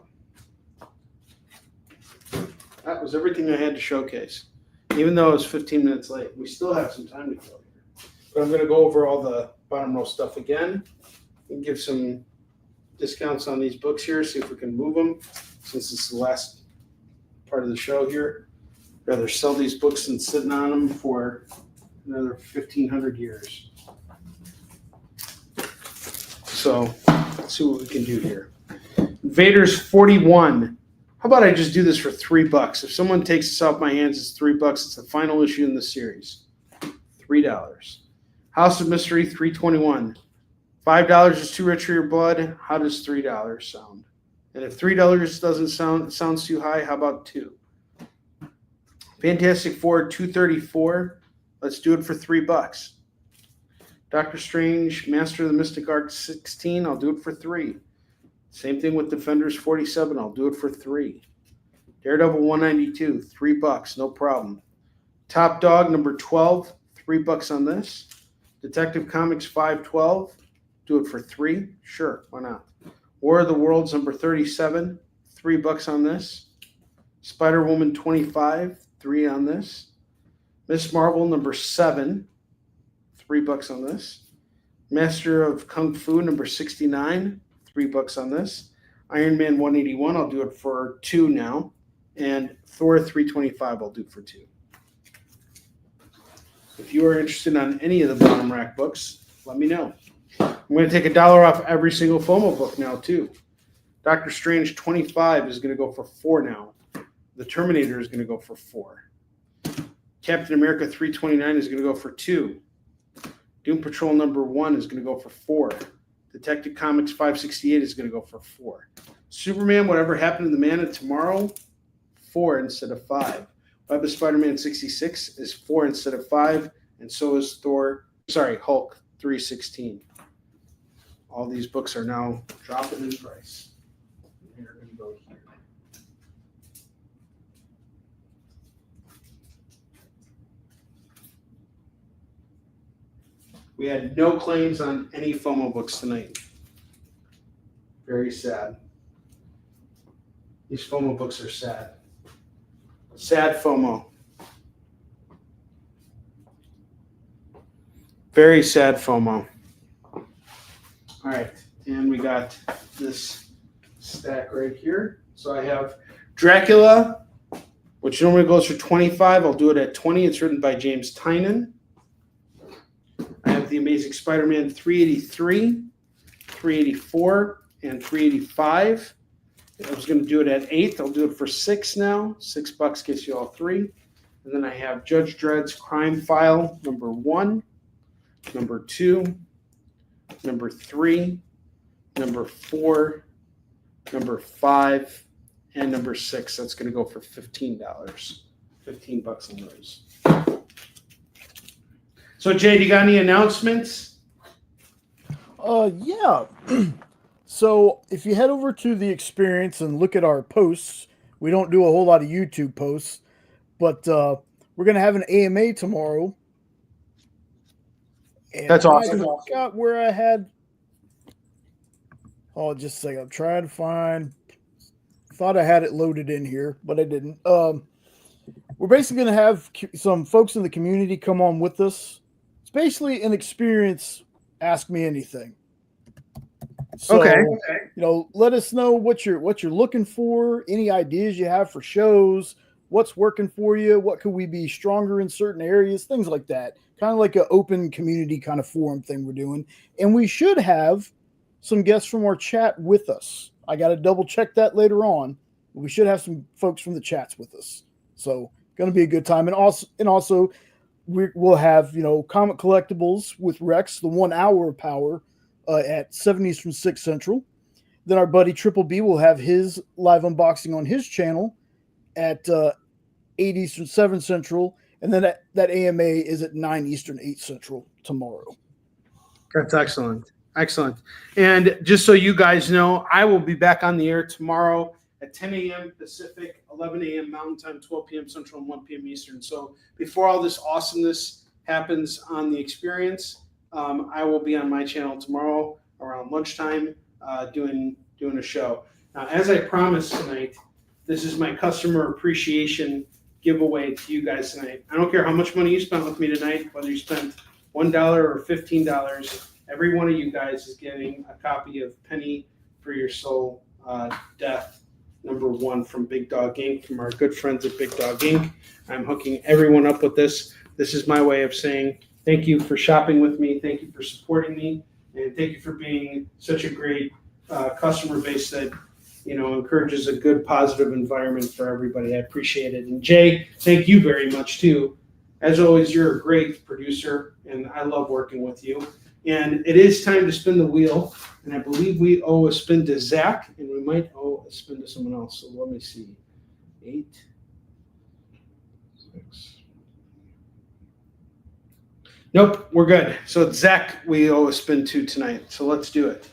That was everything I had to showcase. Even though it was 15 minutes late, we still have some time to go here. But I'm going to go over all the bottom row stuff again and give some discounts on these books here, see if we can move them since it's the last part of the show here. I'd rather sell these books than sitting on them for another 1,500 years. So let's see what we can do here. Invaders 41. How about I just do this for $3? If someone takes this off my hands, it's $3. It's the final issue in the series. $3. House of Mystery, $3.21. $5 is too rich for your blood. How does $3 sound? And if $3 doesn't sounds too high, how about $2? Fantastic Four, $2.34. Let's do it for $3. Doctor Strange, Master of the Mystic Art, $16. I'll do it for $3. Same thing with Defenders 47. I'll do it for $3. Daredevil 192, $3, no problem. Top Dog number 12, $3 on this. Detective Comics 512, do it for $3. Sure, why not? War of the Worlds number 37, $3 on this. Spider-Woman 25, $3 on this. Miss Marvel number 7, $3 on this. Master of Kung Fu number 69, $3 on this. Iron Man 181, I'll do it for $2 now. And Thor 325, I'll do it for $2. If you are interested on any of the bottom rack books, let me know. I'm going to take $1 off every single FOMO book now, too. Doctor Strange 25 is going to go for $4 now. The Terminator is going to go for $4. Captain America 329 is going to go for $2. Doom Patrol number 1 is going to go for $4. Detective Comics 568 is going to go for $4. Superman, Whatever Happened to the Man of Tomorrow, $4 instead of $5. Web of Spider-Man 66 is $4 instead of $5, and so is Hulk 316. All these books are now dropping in price. Here, let me go here. We had no claims on any FOMO books tonight. Very sad. These FOMO books are sad. Sad FOMO. Very sad FOMO. All right, and we got this stack right here. So I have Dracula, which normally goes for $25. I'll do it at $20. It's written by James Tynion. I have The Amazing Spider-Man 383, 384, and 385. I was going to do it at $8. I'll do it for $6 now. $6 gets you all 3. And then I have Judge Dredd's Crime File number 1, number 2, number 3, number 4, number 5, and number 6. That's going to go for $15. $15 on those. So, Jay, do you got any announcements? Yeah. So if you head over to the experience and look at our posts, we don't do a whole lot of YouTube posts, but we're going to have an AMA tomorrow. And that's awesome. I forgot where I had. Oh, just a second. I'm trying to find. Thought I had it loaded in here, but I didn't. We're basically going to have some folks in the community come on with us. It's basically an experience. Ask me anything. So, Okay. you know, let us know what you're looking for, any ideas you have for shows, what's working for you, what could we be stronger in certain areas, things like that. Kind of like an open community kind of forum thing we're doing. And we should have some guests from our chat with us. I got to double check that later on. We should have some folks from the chats with us. So, going to be a good time. And also we'll have, you know, Comic Collectibles with Rex, the 1 hour of power at 7 Eastern, 6 Central. Then our buddy Triple B will have his live unboxing on his channel at 8 Eastern, 7 Central. And then that AMA is at 9 Eastern, 8 Central tomorrow. That's excellent. Excellent. And just so you guys know, I will be back on the air tomorrow at 10 a.m. Pacific, 11 a.m. Mountain Time, 12 p.m. Central, and 1 p.m. Eastern. So before all this awesomeness happens on the experience, I will be on my channel tomorrow around lunchtime doing a show. Now, as I promised tonight, this is my customer appreciation giveaway to you guys tonight. I don't care how much money you spent with me tonight, whether you spent $1 or $15, every one of you guys is getting a copy of Penny for Your Soul Death #1 from Big Dog Inc., from our good friends at Big Dog Inc. I'm hooking everyone up with this. This is my way of saying thank you for shopping with me, thank you for supporting me, and thank you for being such a great customer base that, you know, encourages a good, positive environment for everybody. I appreciate it. And Jay, thank you very much too. As always, you're a great producer, and I love working with you. And it is time to spin the wheel, and I believe we owe a spin to Zach, and we might owe a spin to someone else. So let me see. 8, 6. Nope, we're good. So it's Zach we owe a spin to tonight. So let's do it.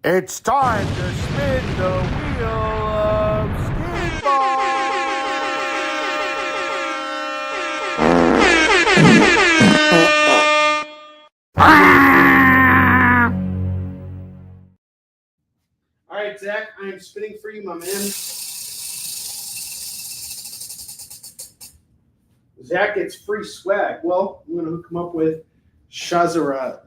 It's time to spin the wheel of Skateball. All right, Zach, I am spinning for you, my man. Zach gets free swag. Well, I'm going to hook him up with Shahrazad.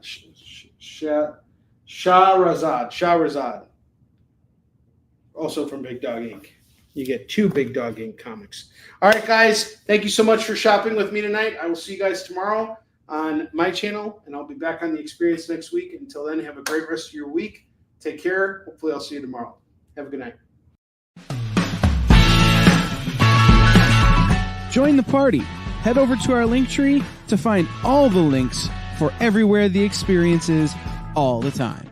Also from Big Dog Inc. You get 2 Big Dog Inc. comics. All right, guys, thank you so much for shopping with me tonight. I will see you guys tomorrow on my channel, and I'll be back on the experience next week. Until then, have a great rest of your week. Take care. Hopefully, I'll see you tomorrow. Have a good night. Join the party. Head over to our link tree to find all the links for everywhere the experience is all the time.